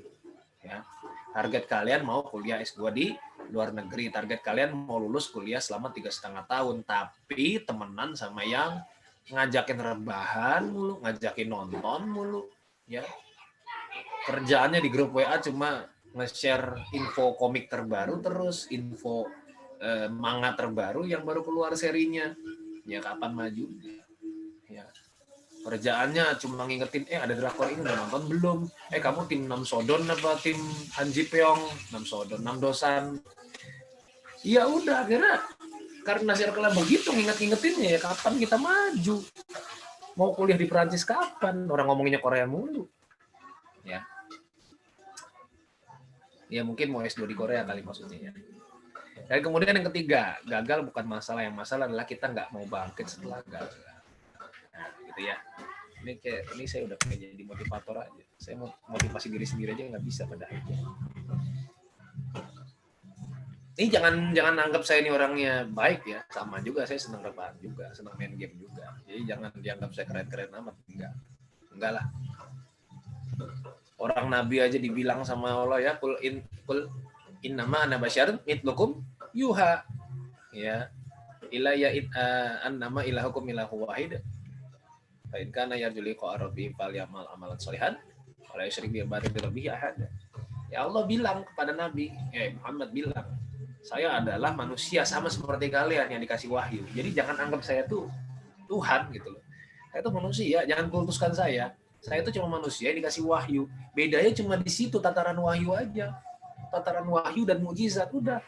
Ya. Target kalian mau kuliah S2 di luar negeri, target kalian mau lulus kuliah selama 3,5 tahun, tapi temenan sama yang ngajakin rebahan mulu, ngajakin nonton mulu, ya. Kerjaannya di grup WA cuma nge-share info komik terbaru, terus info manga terbaru yang baru keluar serinya. Ya kapan maju? Ya. Kerjaannya cuma ngingetin, ada drakor ini udah nonton belum? Kamu tim Namsodon apa tim Hanji Pyong? Namsodon, Namdosan. Ya udah, akhirnya karena circle begitu ngingetinnya ya kapan kita maju? Mau kuliah di Perancis kapan? Orang ngomonginnya Korea mulu. Ya. Ya mungkin mau S2 di Korea kali maksudnya ya. Dan kemudian yang ketiga, gagal bukan masalah, yang masalah adalah kita nggak mau bangkit setelah gagal. Nah, gitu ya. Ini saya udah kayak jadi motivator aja. Saya mau motivasi diri sendiri aja nggak bisa pada akhirnya. Ini jangan anggap saya ini orangnya baik ya, sama juga saya senang rebahan juga, senang main game juga. Jadi jangan dianggap saya keren-keren amat, enggak lah. Orang Nabi aja dibilang sama Allah ya, kul innama ana basyarun mitlukum yuha, ya ilayya annama ilahukum ilahu wahid fa in kana yarju liqa rabbi falyamal amalan sholihan wa la yusyrik bi ibadati rabbih ahad. Ya Allah bilang kepada Nabi, Muhammad bilang, saya adalah manusia sama seperti kalian yang dikasih wahyu. Jadi jangan anggap saya tuh Tuhan gitu loh. Saya tuh manusia, jangan kultuskan saya. Saya itu cuma manusia yang dikasih wahyu. Bedanya cuma di situ, tataran wahyu aja. Tataran wahyu dan mukjizat udah.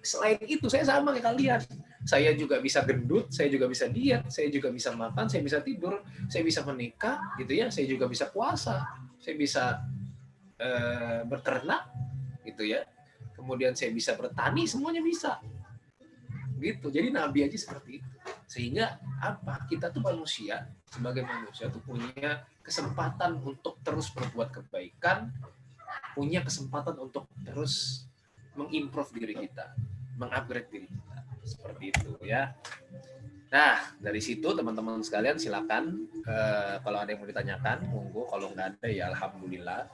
Selain itu saya sama kayak kalian. Saya juga bisa gendut, saya juga bisa diet, saya juga bisa makan, saya bisa tidur, saya bisa menikah, gitu ya. Saya juga bisa puasa, saya bisa berternak, gitu ya. Kemudian saya bisa bertani, semuanya bisa. Gitu. Jadi Nabi aja seperti itu. Sehingga apa? Kita tuh manusia, sebagai manusia tuh punya kesempatan untuk terus berbuat kebaikan, punya kesempatan untuk terus mengimprove diri kita, mengupgrade diri kita. Seperti itu ya. Nah, dari situ teman-teman sekalian silakan kalau ada yang mau ditanyakan, monggo. Kalau nggak ada ya alhamdulillah.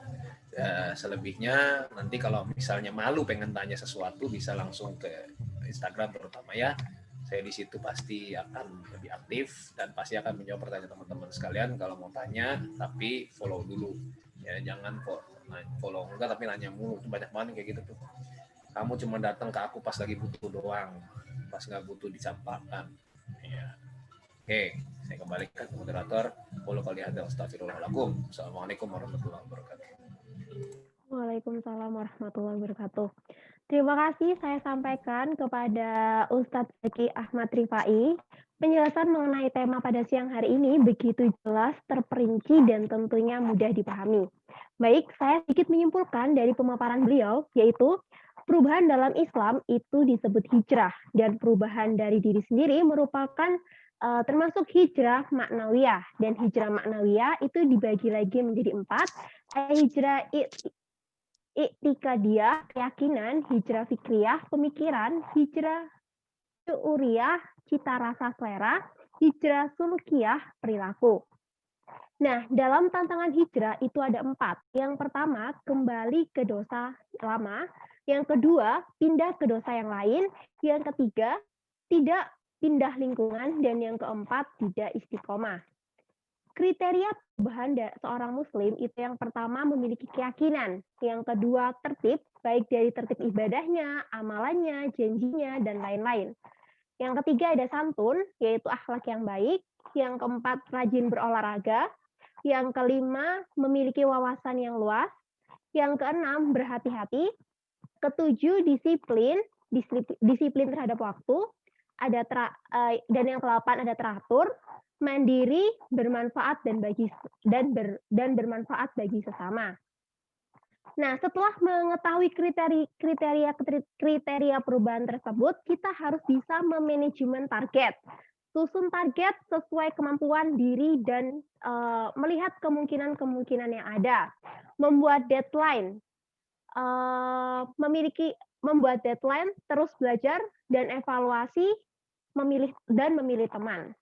Selebihnya nanti kalau misalnya malu pengen tanya sesuatu bisa langsung ke Instagram terutama ya. Saya di situ pasti akan lebih aktif dan pasti akan menjawab pertanyaan teman-teman sekalian kalau mau tanya, tapi follow dulu. Ya jangan follow enggak tapi nanya mulu. Banyak banget kayak gitu tuh. Kamu cuma datang ke aku pas lagi butuh doang, pas nggak butuh dicampakan. Ya. Oke, saya kembalikan ke moderator. Qul qali hadza astaghfirullahaladzim. Assalamualaikum warahmatullahi wabarakatuh. Waalaikumsalam warahmatullahi wabarakatuh. Terima kasih saya sampaikan kepada Ustadz Zaki Ahmad Rifai. Penjelasan mengenai tema pada siang hari ini begitu jelas, terperinci, dan tentunya mudah dipahami. Baik, saya sedikit menyimpulkan dari pemaparan beliau, yaitu perubahan dalam Islam itu disebut hijrah, dan perubahan dari diri sendiri merupakan termasuk hijrah maknawiyah. Dan hijrah maknawiyah itu dibagi lagi menjadi 4, hijrah i'tikadiyah, keyakinan, hijrah fikriyah, pemikiran, hijrah syu'uriyah, cita rasa selera, hijrah sulukiyah, perilaku. Nah, dalam tantangan hijrah itu ada 4. Yang pertama, kembali ke dosa lama. Yang kedua, pindah ke dosa yang lain. Yang ketiga, tidak pindah lingkungan, dan yang keempat tidak istiqomah. Kriteria perubahan seorang muslim itu yang pertama memiliki keyakinan, yang kedua tertib, baik dari tertib ibadahnya, amalannya, janjinya, dan lain-lain. Yang ketiga ada santun, yaitu akhlak yang baik. Yang keempat rajin berolahraga. Yang kelima memiliki wawasan yang luas. Yang keenam berhati-hati. Ketujuh disiplin terhadap waktu. Dan yang ke-8 ada teratur, mandiri, bermanfaat dan bermanfaat bagi sesama. Nah, setelah mengetahui kriteria perubahan tersebut, kita harus bisa memanajemen target. Susun target sesuai kemampuan diri dan melihat kemungkinan-kemungkinan yang ada. Membuat deadline, membuat deadline, terus belajar dan evaluasi, memilih teman.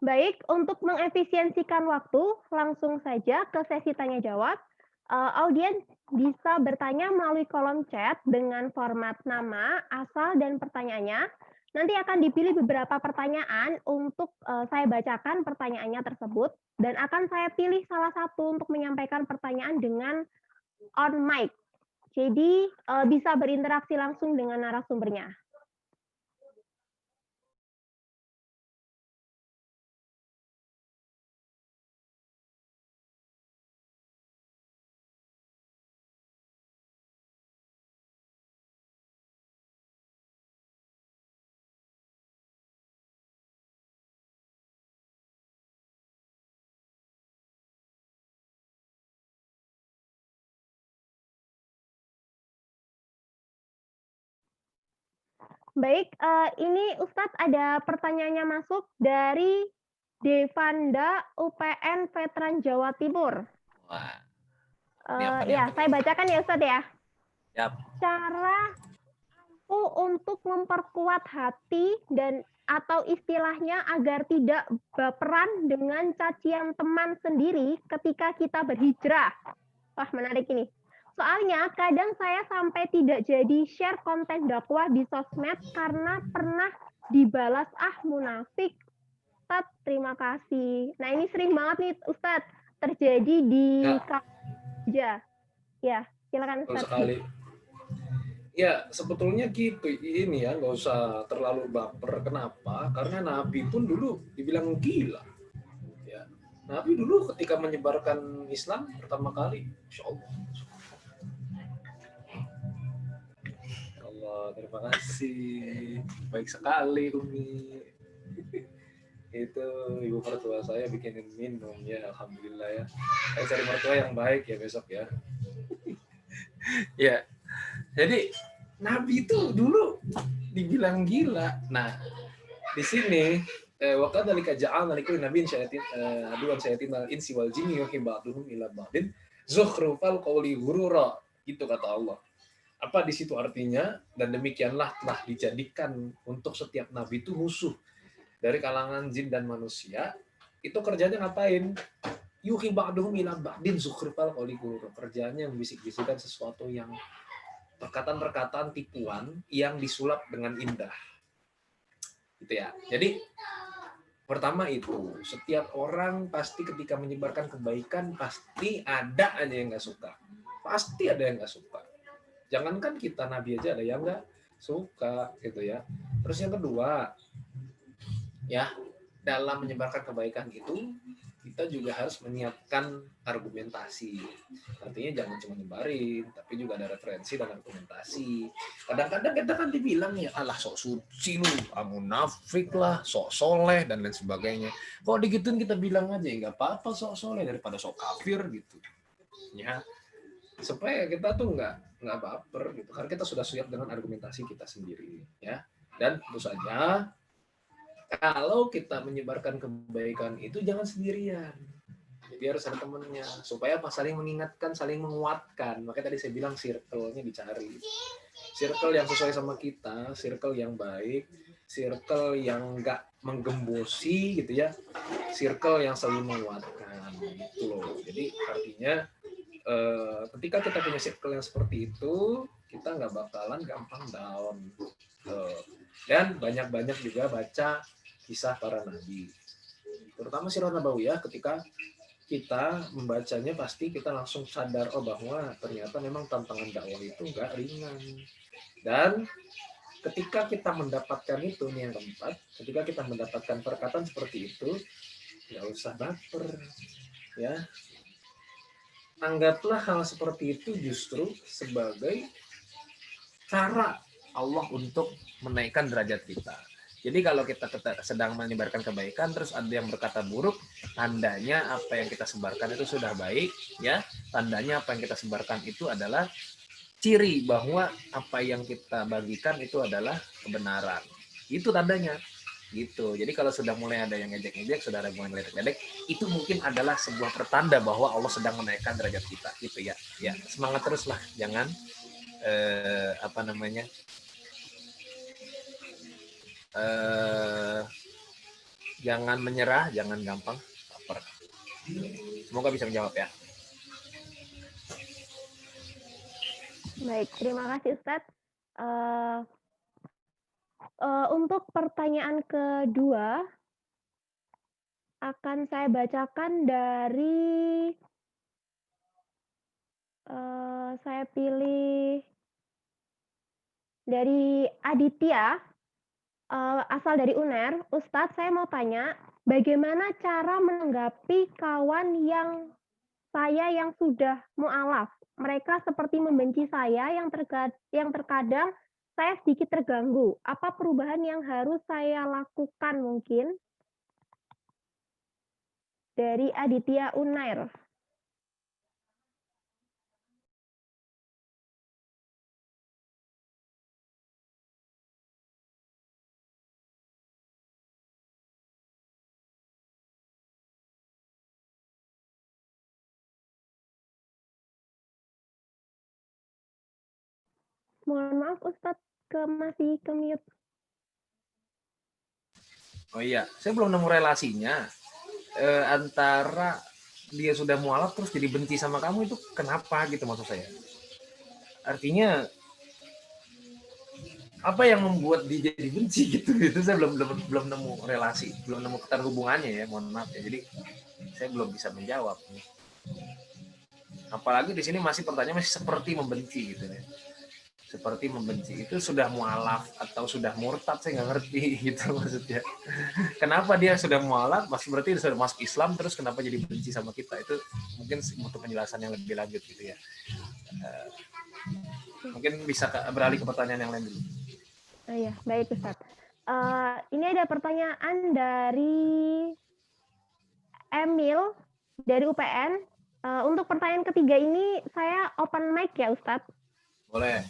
Baik, untuk mengefisiensikan waktu, langsung saja ke sesi tanya jawab. Audiens bisa bertanya melalui kolom chat dengan format nama, asal, dan pertanyaannya. Nanti akan dipilih beberapa pertanyaan untuk saya bacakan pertanyaannya tersebut, dan akan saya pilih salah satu untuk menyampaikan pertanyaan dengan on mic. Jadi bisa berinteraksi langsung dengan narasumbernya. Baik, ini Ustadz ada pertanyaannya masuk dari Devanda UPN Veteran Jawa Timur. Wah, Ya, saya bacakan ya Ustadz ya. Yap. Cara ampuh untuk memperkuat hati dan atau istilahnya agar tidak baperan dengan cacian teman sendiri ketika kita berhijrah. Wah, menarik ini. Soalnya kadang saya sampai tidak jadi share konten dakwah di sosmed karena pernah dibalas munafik. Ustadz, terima kasih. Nah, ini sering banget nih Ustadz terjadi di kerja. Ya, silakan Ustadz. Sekali. Ya, sebetulnya gitu ini ya, nggak usah terlalu baper. Kenapa? Karena Nabi pun dulu dibilang gila. Ya, Nabi dulu ketika menyebarkan Islam pertama kali, Insya Allah. Terima kasih, baik sekali Umi. Itu ibu mertua saya bikinin minum ya, alhamdulillah ya. Saya cari mertua yang baik ya besok ya. Ya, jadi Nabi itu dulu dibilang gila. Nah, di sini waktu dari kajaan dari Nabi aduan syayatin al-insi wal jinni yuhi ba'duhum ila ba'din zukhrufal qawli ghurura, gitu kata Allah. Apa di situ artinya? Dan demikianlah telah dijadikan untuk setiap nabi itu musuh dari kalangan jin dan manusia. Itu kerjanya ngapain? Yuhi ba'duhum ila ba'din zukhrufal qawli ghurura. Kerjanya membisik-bisikkan sesuatu yang perkataan-perkataan tipuan yang disulap dengan indah. Gitu ya. Jadi pertama itu, setiap orang pasti ketika menyebarkan kebaikan pasti ada aja yang nggak suka. Pasti ada yang nggak suka. Jangankan kita nabi aja ada yang nggak suka gitu ya. Terus yang kedua, ya dalam menyebarkan kebaikan itu kita juga harus menyiapkan argumentasi. Artinya jangan cuma nyebarin, tapi juga ada referensi dan argumentasi. Kadang-kadang kita kan dibilang ya, alah sok suci lu, munafik lah, sok soleh dan lain sebagainya. Kalau digituin kita bilang aja ya nggak apa-apa sok soleh daripada sok kafir gitu. Ya, supaya kita tuh nggak baper gitu, karena kita sudah siap dengan argumentasi kita sendiri ya. Dan tentu saja kalau kita menyebarkan kebaikan itu jangan sendirian, jadi harus ada temennya supaya apa, saling mengingatkan, saling menguatkan. Makanya tadi saya bilang circle-nya dicari, circle yang sesuai sama kita, circle yang baik, circle yang nggak menggembosi gitu ya, circle yang saling menguatkan gitu loh. Jadi artinya ketika kita punya circle yang seperti itu, kita nggak bakalan gampang down. Dan banyak-banyak juga baca kisah para nabi, terutama Sirah Nabawiyah. Ketika kita membacanya pasti kita langsung sadar bahwa ternyata memang tantangan dakwah itu nggak ringan. Dan ketika kita mendapatkan itu, nih yang keempat, ketika kita mendapatkan perkataan seperti itu, nggak usah baper, ya. Anggaplah hal seperti itu justru sebagai cara Allah untuk menaikkan derajat kita. Jadi kalau kita sedang menyebarkan kebaikan, terus ada yang berkata buruk, tandanya apa yang kita sebarkan itu sudah baik, ya. Tandanya apa yang kita sebarkan itu adalah ciri bahwa apa yang kita bagikan itu adalah kebenaran. Itu tandanya. Gitu. Jadi kalau sudah mulai ada yang ngejek-ngejek, sudah ada yang mulai ngejek, itu mungkin adalah sebuah pertanda bahwa Allah sedang menaikkan derajat kita, gitu ya. Ya, semangat teruslah, jangan jangan menyerah, jangan gampang baper. Semoga bisa menjawab ya. Baik, terima kasih Ustadz. Untuk pertanyaan kedua, akan saya bacakan dari, saya pilih dari Aditya, asal dari UNER. Ustadz, saya mau tanya, bagaimana cara menanggapi kawan saya yang sudah mu'alaf? Mereka seperti membenci saya yang terkadang saya sedikit terganggu. Apa perubahan yang harus saya lakukan mungkin? Dari Aditya Unair. Mohon maaf Ustadz, masih ke mute. Oh iya, saya belum nemu relasinya antara dia sudah mualaf terus jadi benci sama kamu, itu kenapa gitu maksud saya. Artinya apa yang membuat dia jadi benci gitu? Itu saya belum nemu relasi, belum nemu keterhubungannya ya, mohon maaf ya. Jadi saya belum bisa menjawab. Apalagi di sini masih pertanyaan masih seperti membenci gitu ya. Seperti membenci itu sudah mualaf atau sudah murtad, saya nggak ngerti gitu maksudnya. Kenapa dia sudah mualaf, berarti sudah masuk Islam, terus kenapa jadi benci sama kita? Itu mungkin butuh penjelasan yang lebih lanjut gitu ya. Mungkin bisa beralih ke pertanyaan yang lain dulu. Iya, baik Ustaz. Ini ada pertanyaan dari Emil dari UPN. Untuk pertanyaan ketiga ini saya open mic ya Ustadz. Boleh.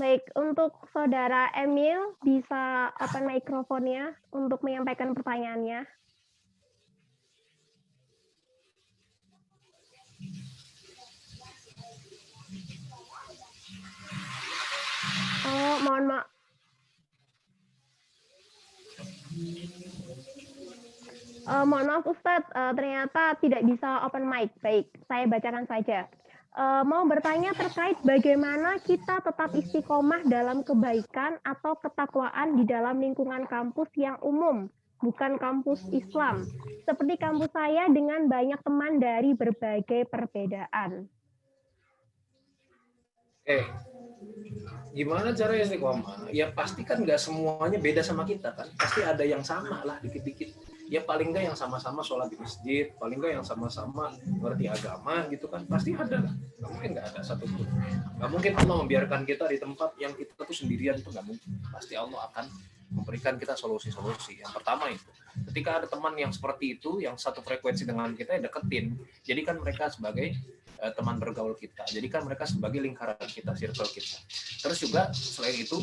Baik, untuk saudara Emil bisa open mikrofonnya untuk menyampaikan pertanyaannya. Oh, mohon maaf. Mohon maaf Ustadz, ternyata tidak bisa open mic. Baik, saya bacakan saja. Mau bertanya terkait bagaimana kita tetap istiqomah dalam kebaikan atau ketakwaan di dalam lingkungan kampus yang umum, bukan kampus Islam. Seperti kampus saya dengan banyak teman dari berbagai perbedaan. Gimana cara istiqomah? Ya pasti kan nggak semuanya beda sama kita kan. Pasti ada yang sama lah dikit-dikit. Ya paling nggak yang sama-sama sholat di masjid, paling nggak yang sama-sama ngerti agama gitu kan, pasti ada lah. Nggak mungkin nggak ada satupun. Nggak mungkin Allah membiarkan kita di tempat yang kita tuh sendirian, itu nggak mungkin. Pasti Allah akan memberikan kita solusi-solusi. Yang pertama itu, ketika ada teman yang seperti itu, yang satu frekuensi dengan kita, ya deketin. Jadikan mereka sebagai teman bergaul kita. Jadikan mereka sebagai lingkaran kita, circle kita. Terus juga selain itu,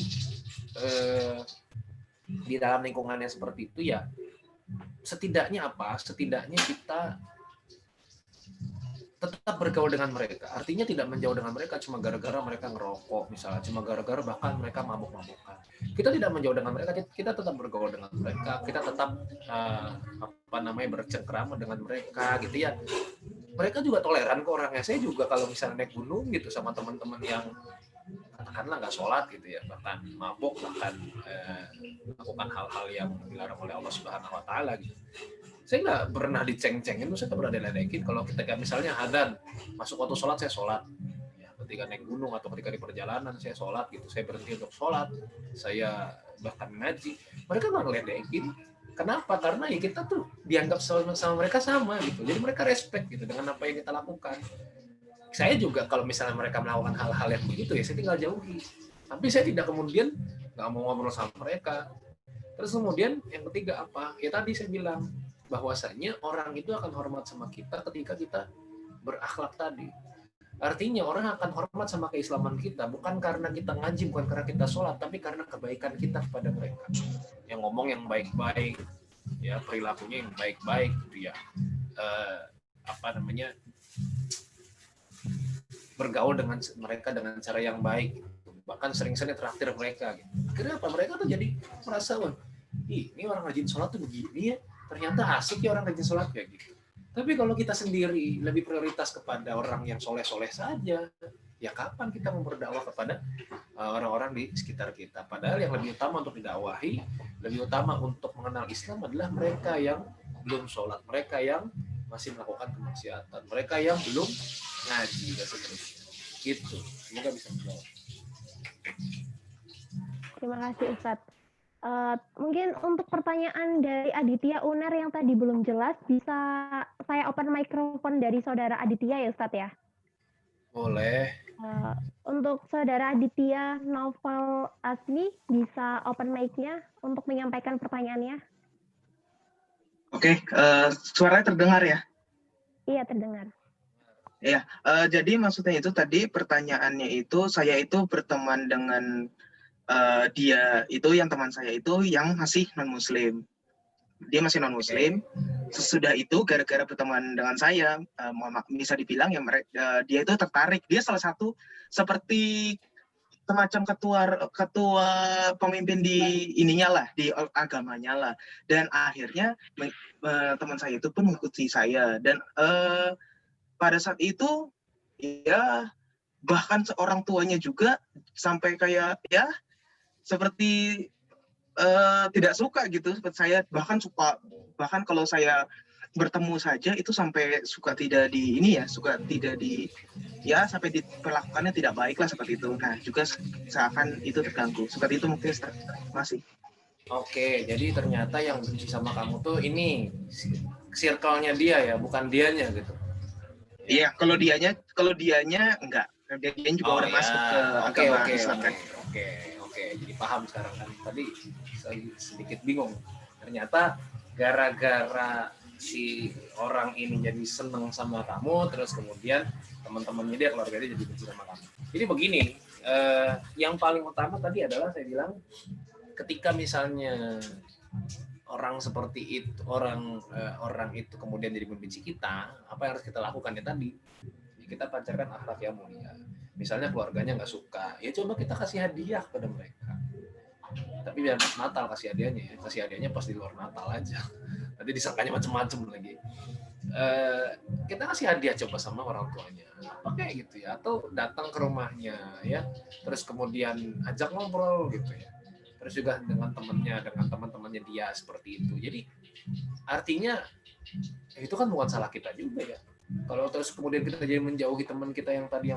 di dalam lingkungannya seperti itu ya, setidaknya apa? Setidaknya kita tetap bergaul dengan mereka. Artinya tidak menjauh dengan mereka cuma gara-gara mereka ngerokok misalnya, cuma gara-gara bahkan mereka mabuk-mabukan. Kita tidak menjauh dengan mereka, kita tetap bergaul dengan mereka, kita tetap bercengkrama dengan mereka gitu ya. Mereka juga toleran ke orangnya. Saya juga kalau misalnya naik gunung gitu sama teman-teman yang katakanlah nggak sholat gitu ya, bahkan mabuk, bahkan melakukan hal-hal yang dilarang oleh Allah Subhanahu Wa Taala gitu. Saya nggak pernah diceng-cengin, saya nggak pernah diledekin. Kalau ketika misalnya adzan masuk waktu sholat, saya sholat. Ya, ketika naik gunung atau ketika di perjalanan saya sholat gitu, saya berhenti untuk sholat, saya bahkan ngaji, mereka nggak ngeledekin. Kenapa? Karena ya kita tuh dianggap sama mereka sama gitu. Jadi mereka respect gitu dengan apa yang kita lakukan. Saya juga kalau misalnya mereka melakukan hal-hal yang begitu ya saya tinggal jauhi. Tapi saya tidak kemudian nggak mau ngobrol sama mereka. Terus kemudian yang ketiga apa? Ya tadi saya bilang bahwasanya orang itu akan hormat sama kita ketika kita berakhlak tadi. Artinya orang akan hormat sama keislaman kita bukan karena kita ngaji, bukan karena kita sholat, tapi karena kebaikan kita kepada mereka. Yang ngomong yang baik-baik, ya perilakunya yang baik-baik, gitu ya. Bergaul dengan mereka dengan cara yang baik, bahkan sering-sering traktir mereka. Gitu. Kenapa? Mereka tuh jadi merasa, wah, ini orang rajin sholat tuh begini ya, ternyata asik ya orang rajin sholat kayak gitu. Tapi kalau kita sendiri lebih prioritas kepada orang yang soleh-soleh saja, ya kapan kita mau berdakwah kepada orang-orang di sekitar kita? Padahal yang lebih utama untuk didakwahi, lebih utama untuk mengenal Islam adalah mereka yang belum sholat, mereka yang masih melakukan kemaksiatan, mereka yang belum ngaji dan seterusnya. Gitu. Semoga bisa menjawab. Terima kasih Ustadz. Mungkin untuk pertanyaan dari Aditya Uner yang tadi belum jelas, bisa saya open mikrofon dari saudara Aditya ya Ustadz ya? Boleh. Untuk saudara Aditya Novel Asmi, bisa open mic-nya untuk menyampaikan pertanyaannya? Oke, suaranya terdengar ya? Iya, terdengar. Iya, jadi maksudnya itu tadi pertanyaannya itu, saya itu berteman dengan dia itu yang teman saya itu yang masih non-muslim. Dia masih non-muslim. Sesudah itu gara-gara berteman dengan saya, bisa dibilang ya dia itu tertarik. Dia salah satu seperti semacam ketua pemimpin di ininya lah, di agamanya lah. Dan akhirnya teman saya itu pun mengikuti saya. Dan pada saat itu ya bahkan seorang tuanya juga sampai kayak ya seperti tidak suka gitu seperti saya, bahkan kalau saya bertemu saja itu sampai suka tidak diperlakukannya tidak baik lah seperti itu. Nah juga seakan itu terganggu seperti itu mungkin masih. Oke, jadi ternyata yang benci sama kamu tuh ini circle-nya dia ya, bukan dianya gitu. Iya, kalau dianya enggak. Dia juga udah masuk ke agama Islam kan. Oke, jadi paham sekarang kan. Tadi saya sedikit bingung. Ternyata gara-gara si orang ini jadi seneng sama kamu, terus kemudian teman-temannya dia, keluarga dia jadi benci sama kamu. Jadi begini, yang paling utama tadi adalah saya bilang, ketika misalnya orang seperti itu, orang itu kemudian jadi membenci kita, apa yang harus kita lakukan ya tadi? Kita pancarkan akhlak yang mulia. Misalnya keluarganya nggak suka, ya coba kita kasih hadiah kepada mereka. Tapi biar pas Natal kasih hadiahnya pas di luar Natal aja. Nanti disangkanya macam-macam lagi. Kita kasih hadiah coba sama orang tuanya, apa kayak gitu ya, atau datang ke rumahnya ya, terus kemudian ajak ngobrol gitu ya. Terus juga dengan teman-temannya dia seperti itu. Jadi artinya itu kan bukan salah kita juga ya. Kalau terus kemudian kita jadi menjauhi teman kita yang tadi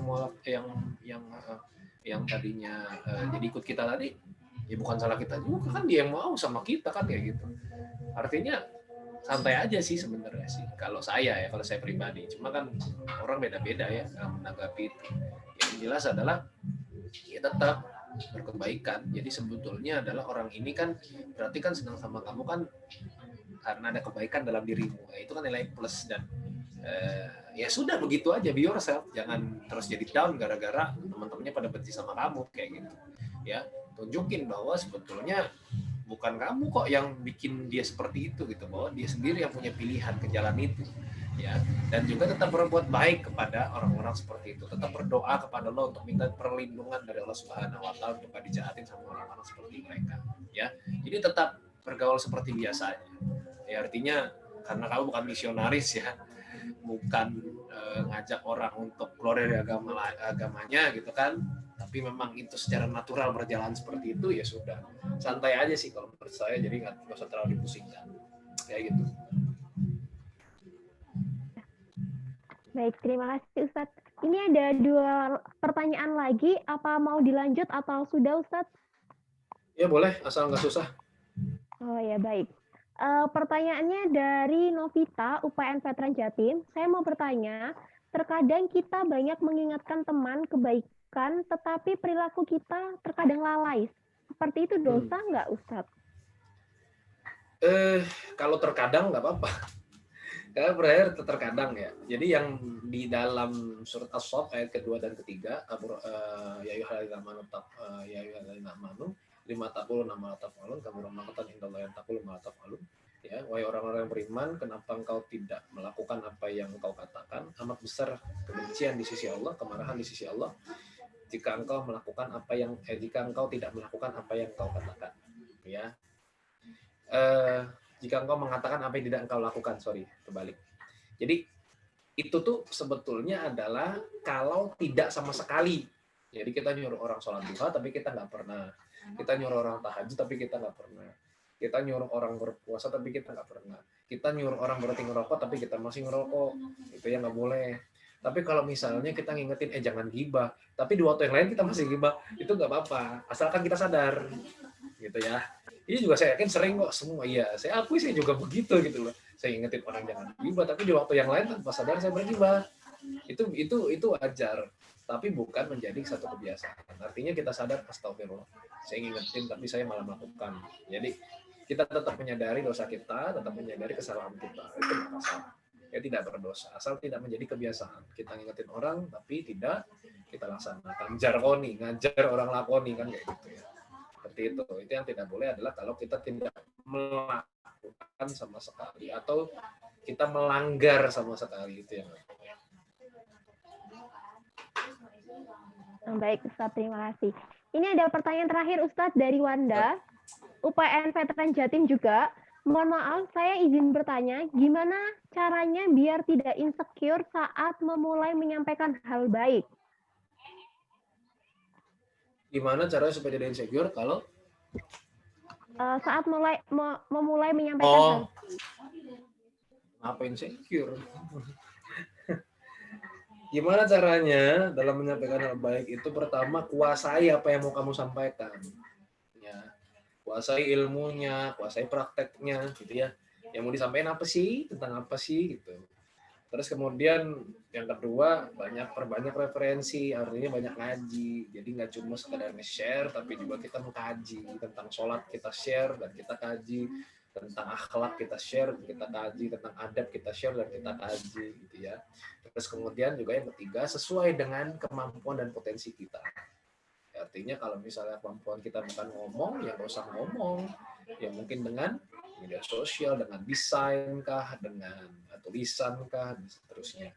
yang tadinya jadi ikut kita tadi, ya bukan salah kita juga, kan dia yang mau sama kita kan kayak gitu. Artinya santai aja sih sebenarnya sih. Kalau saya pribadi, cuma kan orang beda-beda ya dalam menanggapi itu. Yang jelas adalah ya tetap berkebaikan. Jadi sebetulnya adalah orang ini kan berarti kan senang sama kamu kan karena ada kebaikan dalam dirimu. Itu kan nilai plus dan ya sudah begitu aja, be yourself, jangan terus jadi down gara-gara teman-temannya pada benci sama kamu kayak gitu ya. Tunjukin bahwa sebetulnya bukan kamu kok yang bikin dia seperti itu gitu, bahwa dia sendiri yang punya pilihan ke jalan itu ya. Dan juga tetap berbuat baik kepada orang-orang seperti itu, tetap berdoa kepada Allah untuk minta perlindungan dari Allah Subhanahu wa taala untuk dijahatin sama orang-orang seperti mereka ya. Jadi tetap bergaul seperti biasanya ya, artinya karena kamu bukan misionaris ya, bukan ngajak orang untuk keluar dari agamanya gitu kan, tapi memang itu secara natural berjalan seperti itu, ya sudah, santai aja sih kalau menurut saya, jadi nggak usah terlalu dipusingkan kayak gitu. Baik, terima kasih Ustadz. Ini ada 2 pertanyaan lagi, apa mau dilanjut atau sudah Ustadz? Ya boleh, asal nggak susah. Oh ya, baik. Pertanyaannya dari Novita, UPN Veteran Jatim. Saya mau bertanya, terkadang kita banyak mengingatkan teman kebaikan, tetapi perilaku kita terkadang lalai. Seperti itu dosa nggak, Ustadz? Kalau terkadang nggak apa-apa. Karena berakhir terkadang ya. Jadi yang di dalam surat As-Saff ayat kedua dan ketiga, ya ayyuhalladzina amanu lima taqulu ma la taf'alun kabura maqtan indallahi an taqulu ma la taf'alun. Ya, wahai orang-orang yang beriman, kenapa engkau tidak melakukan apa yang engkau katakan? Amat besar kebencian di sisi Allah, kemarahan di sisi Allah jika engkau melakukan apa yang jika engkau tidak melakukan apa yang engkau katakan. Ya. Jika engkau mengatakan apa yang tidak engkau lakukan, terbalik. Jadi itu tuh sebetulnya adalah kalau tidak sama sekali. Jadi kita nyuruh orang sholat duha tapi kita nggak pernah. Kita nyuruh orang tahajud tapi kita nggak pernah. Kita nyuruh orang berpuasa tapi kita nggak pernah. Kita nyuruh orang berhenti ngerokok tapi kita masih ngerokok. Itu yang nggak boleh. Tapi kalau misalnya kita ngingetin jangan gibah, tapi di waktu yang lain kita masih gibah, itu nggak apa-apa. Asalkan kita sadar, gitu ya. Ini juga saya yakin sering kok semua. Iya, saya akui saya juga begitu gitu loh. Saya ingetin orang jangan gibah, tapi di waktu yang lain tanpa sadar saya bergibah. Itu wajar, tapi bukan menjadi satu kebiasaan. Artinya kita sadar, astagfirullah, saya ingetin tapi saya malah melakukan. Jadi kita tetap menyadari dosa kita, tetap menyadari kesalahan kita. Itu nggak masalah. Ya tidak berdosa, asal tidak menjadi kebiasaan. Kita ngingetin orang tapi tidak kita laksanakan. Jargoni, ngajar orang lakoni kan kayak gitu ya. Seperti itu yang tidak boleh adalah kalau kita tidak melakukan sama sekali atau kita melanggar sama sekali, itu yang baik Ustadz, terima kasih. Ini ada pertanyaan terakhir Ustadz dari Wanda, UPN Veteran Jatim juga. Mohon maaf, saya izin bertanya, gimana caranya biar tidak insecure saat memulai menyampaikan hal baik? Gimana caranya supaya tidak insecure kalau saat memulai menyampaikan hal baik? Apa insecure? Gimana caranya dalam menyampaikan hal baik itu? Pertama, kuasai apa yang mau kamu sampaikan. Ya, kuasai ilmunya, kuasai prakteknya, gitu ya. Yang mau disampaikan apa sih? Tentang apa sih? Gitu. Terus kemudian yang kedua, perbanyak referensi, artinya banyak ngaji. Jadi nggak cuma sekedar nge-share, tapi juga kita mengkaji. Tentang sholat kita share dan kita kaji. Tentang akhlak kita share, kita kaji. Tentang adab kita share dan kita kaji. Gitu ya. Terus kemudian juga yang ketiga, sesuai dengan kemampuan dan potensi kita. Artinya kalau misalnya kemampuan kita bukan ngomong, ya nggak usah ngomong. Ya mungkin dengan media sosial, dengan desain kah, dengan tulisan kah, dan seterusnya.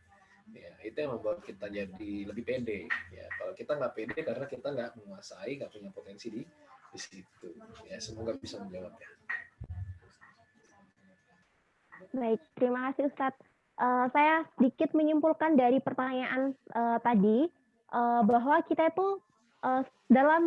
Ya, itu yang membuat kita jadi lebih pede. Ya, kalau kita nggak pede karena kita nggak menguasai, nggak punya potensi di situ. Ya, semoga bisa menjawabnya. Baik, terima kasih Ustadz. Saya sedikit menyimpulkan dari pertanyaan tadi bahwa kita itu dalam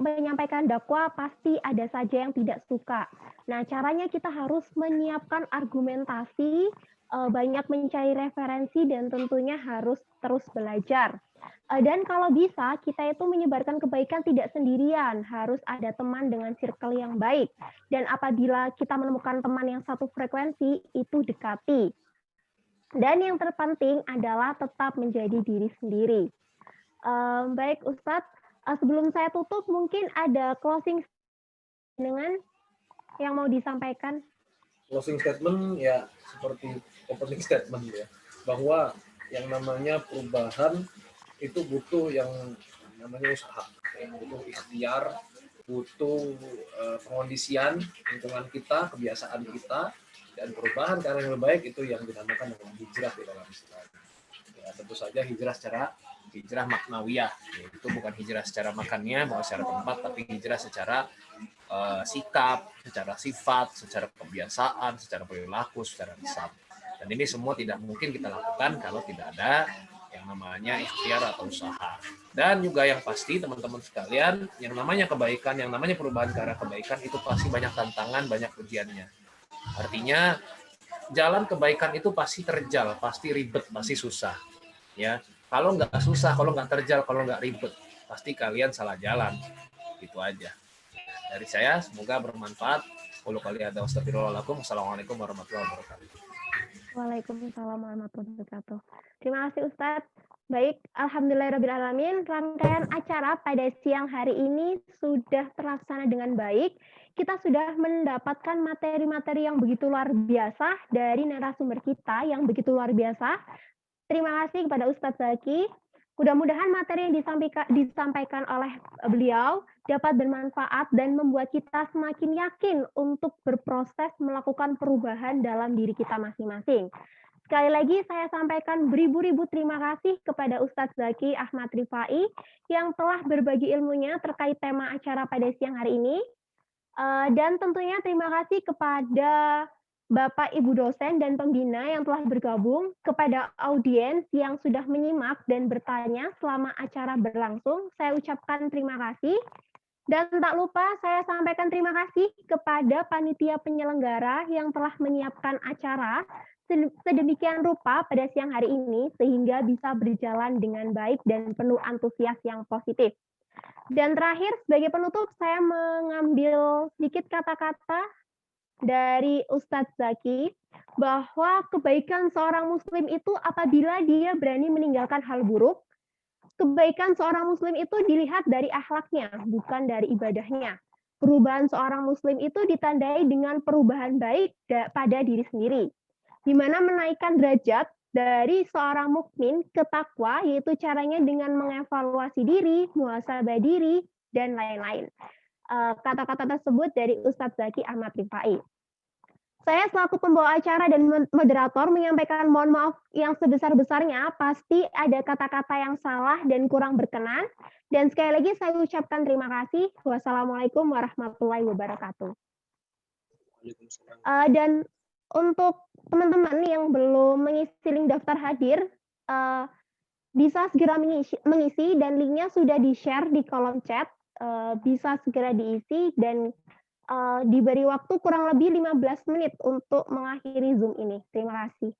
menyampaikan dakwah pasti ada saja yang tidak suka. Nah, caranya kita harus menyiapkan argumentasi, banyak mencari referensi, dan tentunya harus terus belajar. Dan kalau bisa, kita itu menyebarkan kebaikan tidak sendirian, harus ada teman dengan circle yang baik. Dan apabila kita menemukan teman yang satu frekuensi, itu dekati. Dan yang terpenting adalah tetap menjadi diri sendiri. Baik Ustadz, sebelum saya tutup, mungkin ada closing dengan yang mau disampaikan. Closing statement ya seperti opening statement ya, bahwa yang namanya perubahan itu butuh yang namanya usaha, butuh ikhtiar, butuh pengondisian lingkungan kita, kebiasaan kita, dan perubahan karena yang lebih baik itu yang dinamakan dengan hijrah di dalam Islam. Ya, tentu saja hijrah maknawiyah, itu bukan hijrah secara makannya, bukan secara tempat, tapi hijrah secara sikap, secara sifat, secara kebiasaan, secara perilaku, secara lisan. Dan ini semua tidak mungkin kita lakukan kalau tidak ada yang yang namanya ikhtiar atau usaha. Dan juga yang pasti teman-teman sekalian, yang namanya kebaikan, yang namanya perubahan ke arah kebaikan itu pasti banyak tantangan, banyak ujiannya. Artinya jalan kebaikan itu pasti terjal, pasti ribet, pasti susah. Ya, kalau nggak susah, kalau nggak terjal, kalau nggak ribet, pasti kalian salah jalan. Itu aja. Dari saya, semoga bermanfaat. Qul qouli hadza wa astaghfirullahaladzim. Wassalamualaikum warahmatullahi wabarakatuh. Waalaikumsalam warahmatullahi wabarakatuh. Terima kasih Ustadz. Baik, alhamdulillahirrahmanirrahim. Rangkaian acara pada siang hari ini sudah terlaksana dengan baik. Kita sudah mendapatkan materi-materi yang begitu luar biasa dari narasumber kita yang begitu luar biasa. Terima kasih kepada Ustadz Zaki. Mudah-mudahan materi yang disampaikan oleh beliau dapat bermanfaat dan membuat kita semakin yakin untuk berproses melakukan perubahan dalam diri kita masing-masing. Sekali lagi saya sampaikan beribu-ribu terima kasih kepada Ustadz Zaki Ahmad Rifai yang telah berbagi ilmunya terkait tema acara pada siang hari ini. Dan tentunya terima kasih kepada Bapak, Ibu dosen dan pembina yang telah bergabung, kepada audiens yang sudah menyimak dan bertanya selama acara berlangsung. Saya ucapkan terima kasih. Dan tak lupa saya sampaikan terima kasih kepada panitia penyelenggara yang telah menyiapkan acara sedemikian rupa pada siang hari ini sehingga bisa berjalan dengan baik dan penuh antusias yang positif. Dan terakhir, sebagai penutup, saya mengambil sedikit kata-kata dari Ustadz Zaki, bahwa kebaikan seorang muslim itu apabila dia berani meninggalkan hal buruk. Kebaikan seorang muslim itu dilihat dari akhlaknya, bukan dari ibadahnya. Perubahan seorang muslim itu ditandai dengan perubahan baik pada diri sendiri, di mana menaikkan derajat dari seorang mukmin ke takwa, yaitu caranya dengan mengevaluasi diri, muhasabah diri, dan lain-lain. Kata-kata tersebut dari Ustadz Zaki Ahmad Rifai. Saya selaku pembawa acara dan moderator menyampaikan mohon maaf yang sebesar-besarnya, pasti ada kata-kata yang salah dan kurang berkenan. Dan sekali lagi saya ucapkan terima kasih. Wassalamualaikum warahmatullahi wabarakatuh. Dan untuk teman-teman yang belum mengisi link daftar hadir, bisa segera mengisi dan linknya sudah di-share di kolom chat. Bisa segera diisi dan diberi waktu kurang lebih 15 menit untuk mengakhiri Zoom ini. Terima kasih.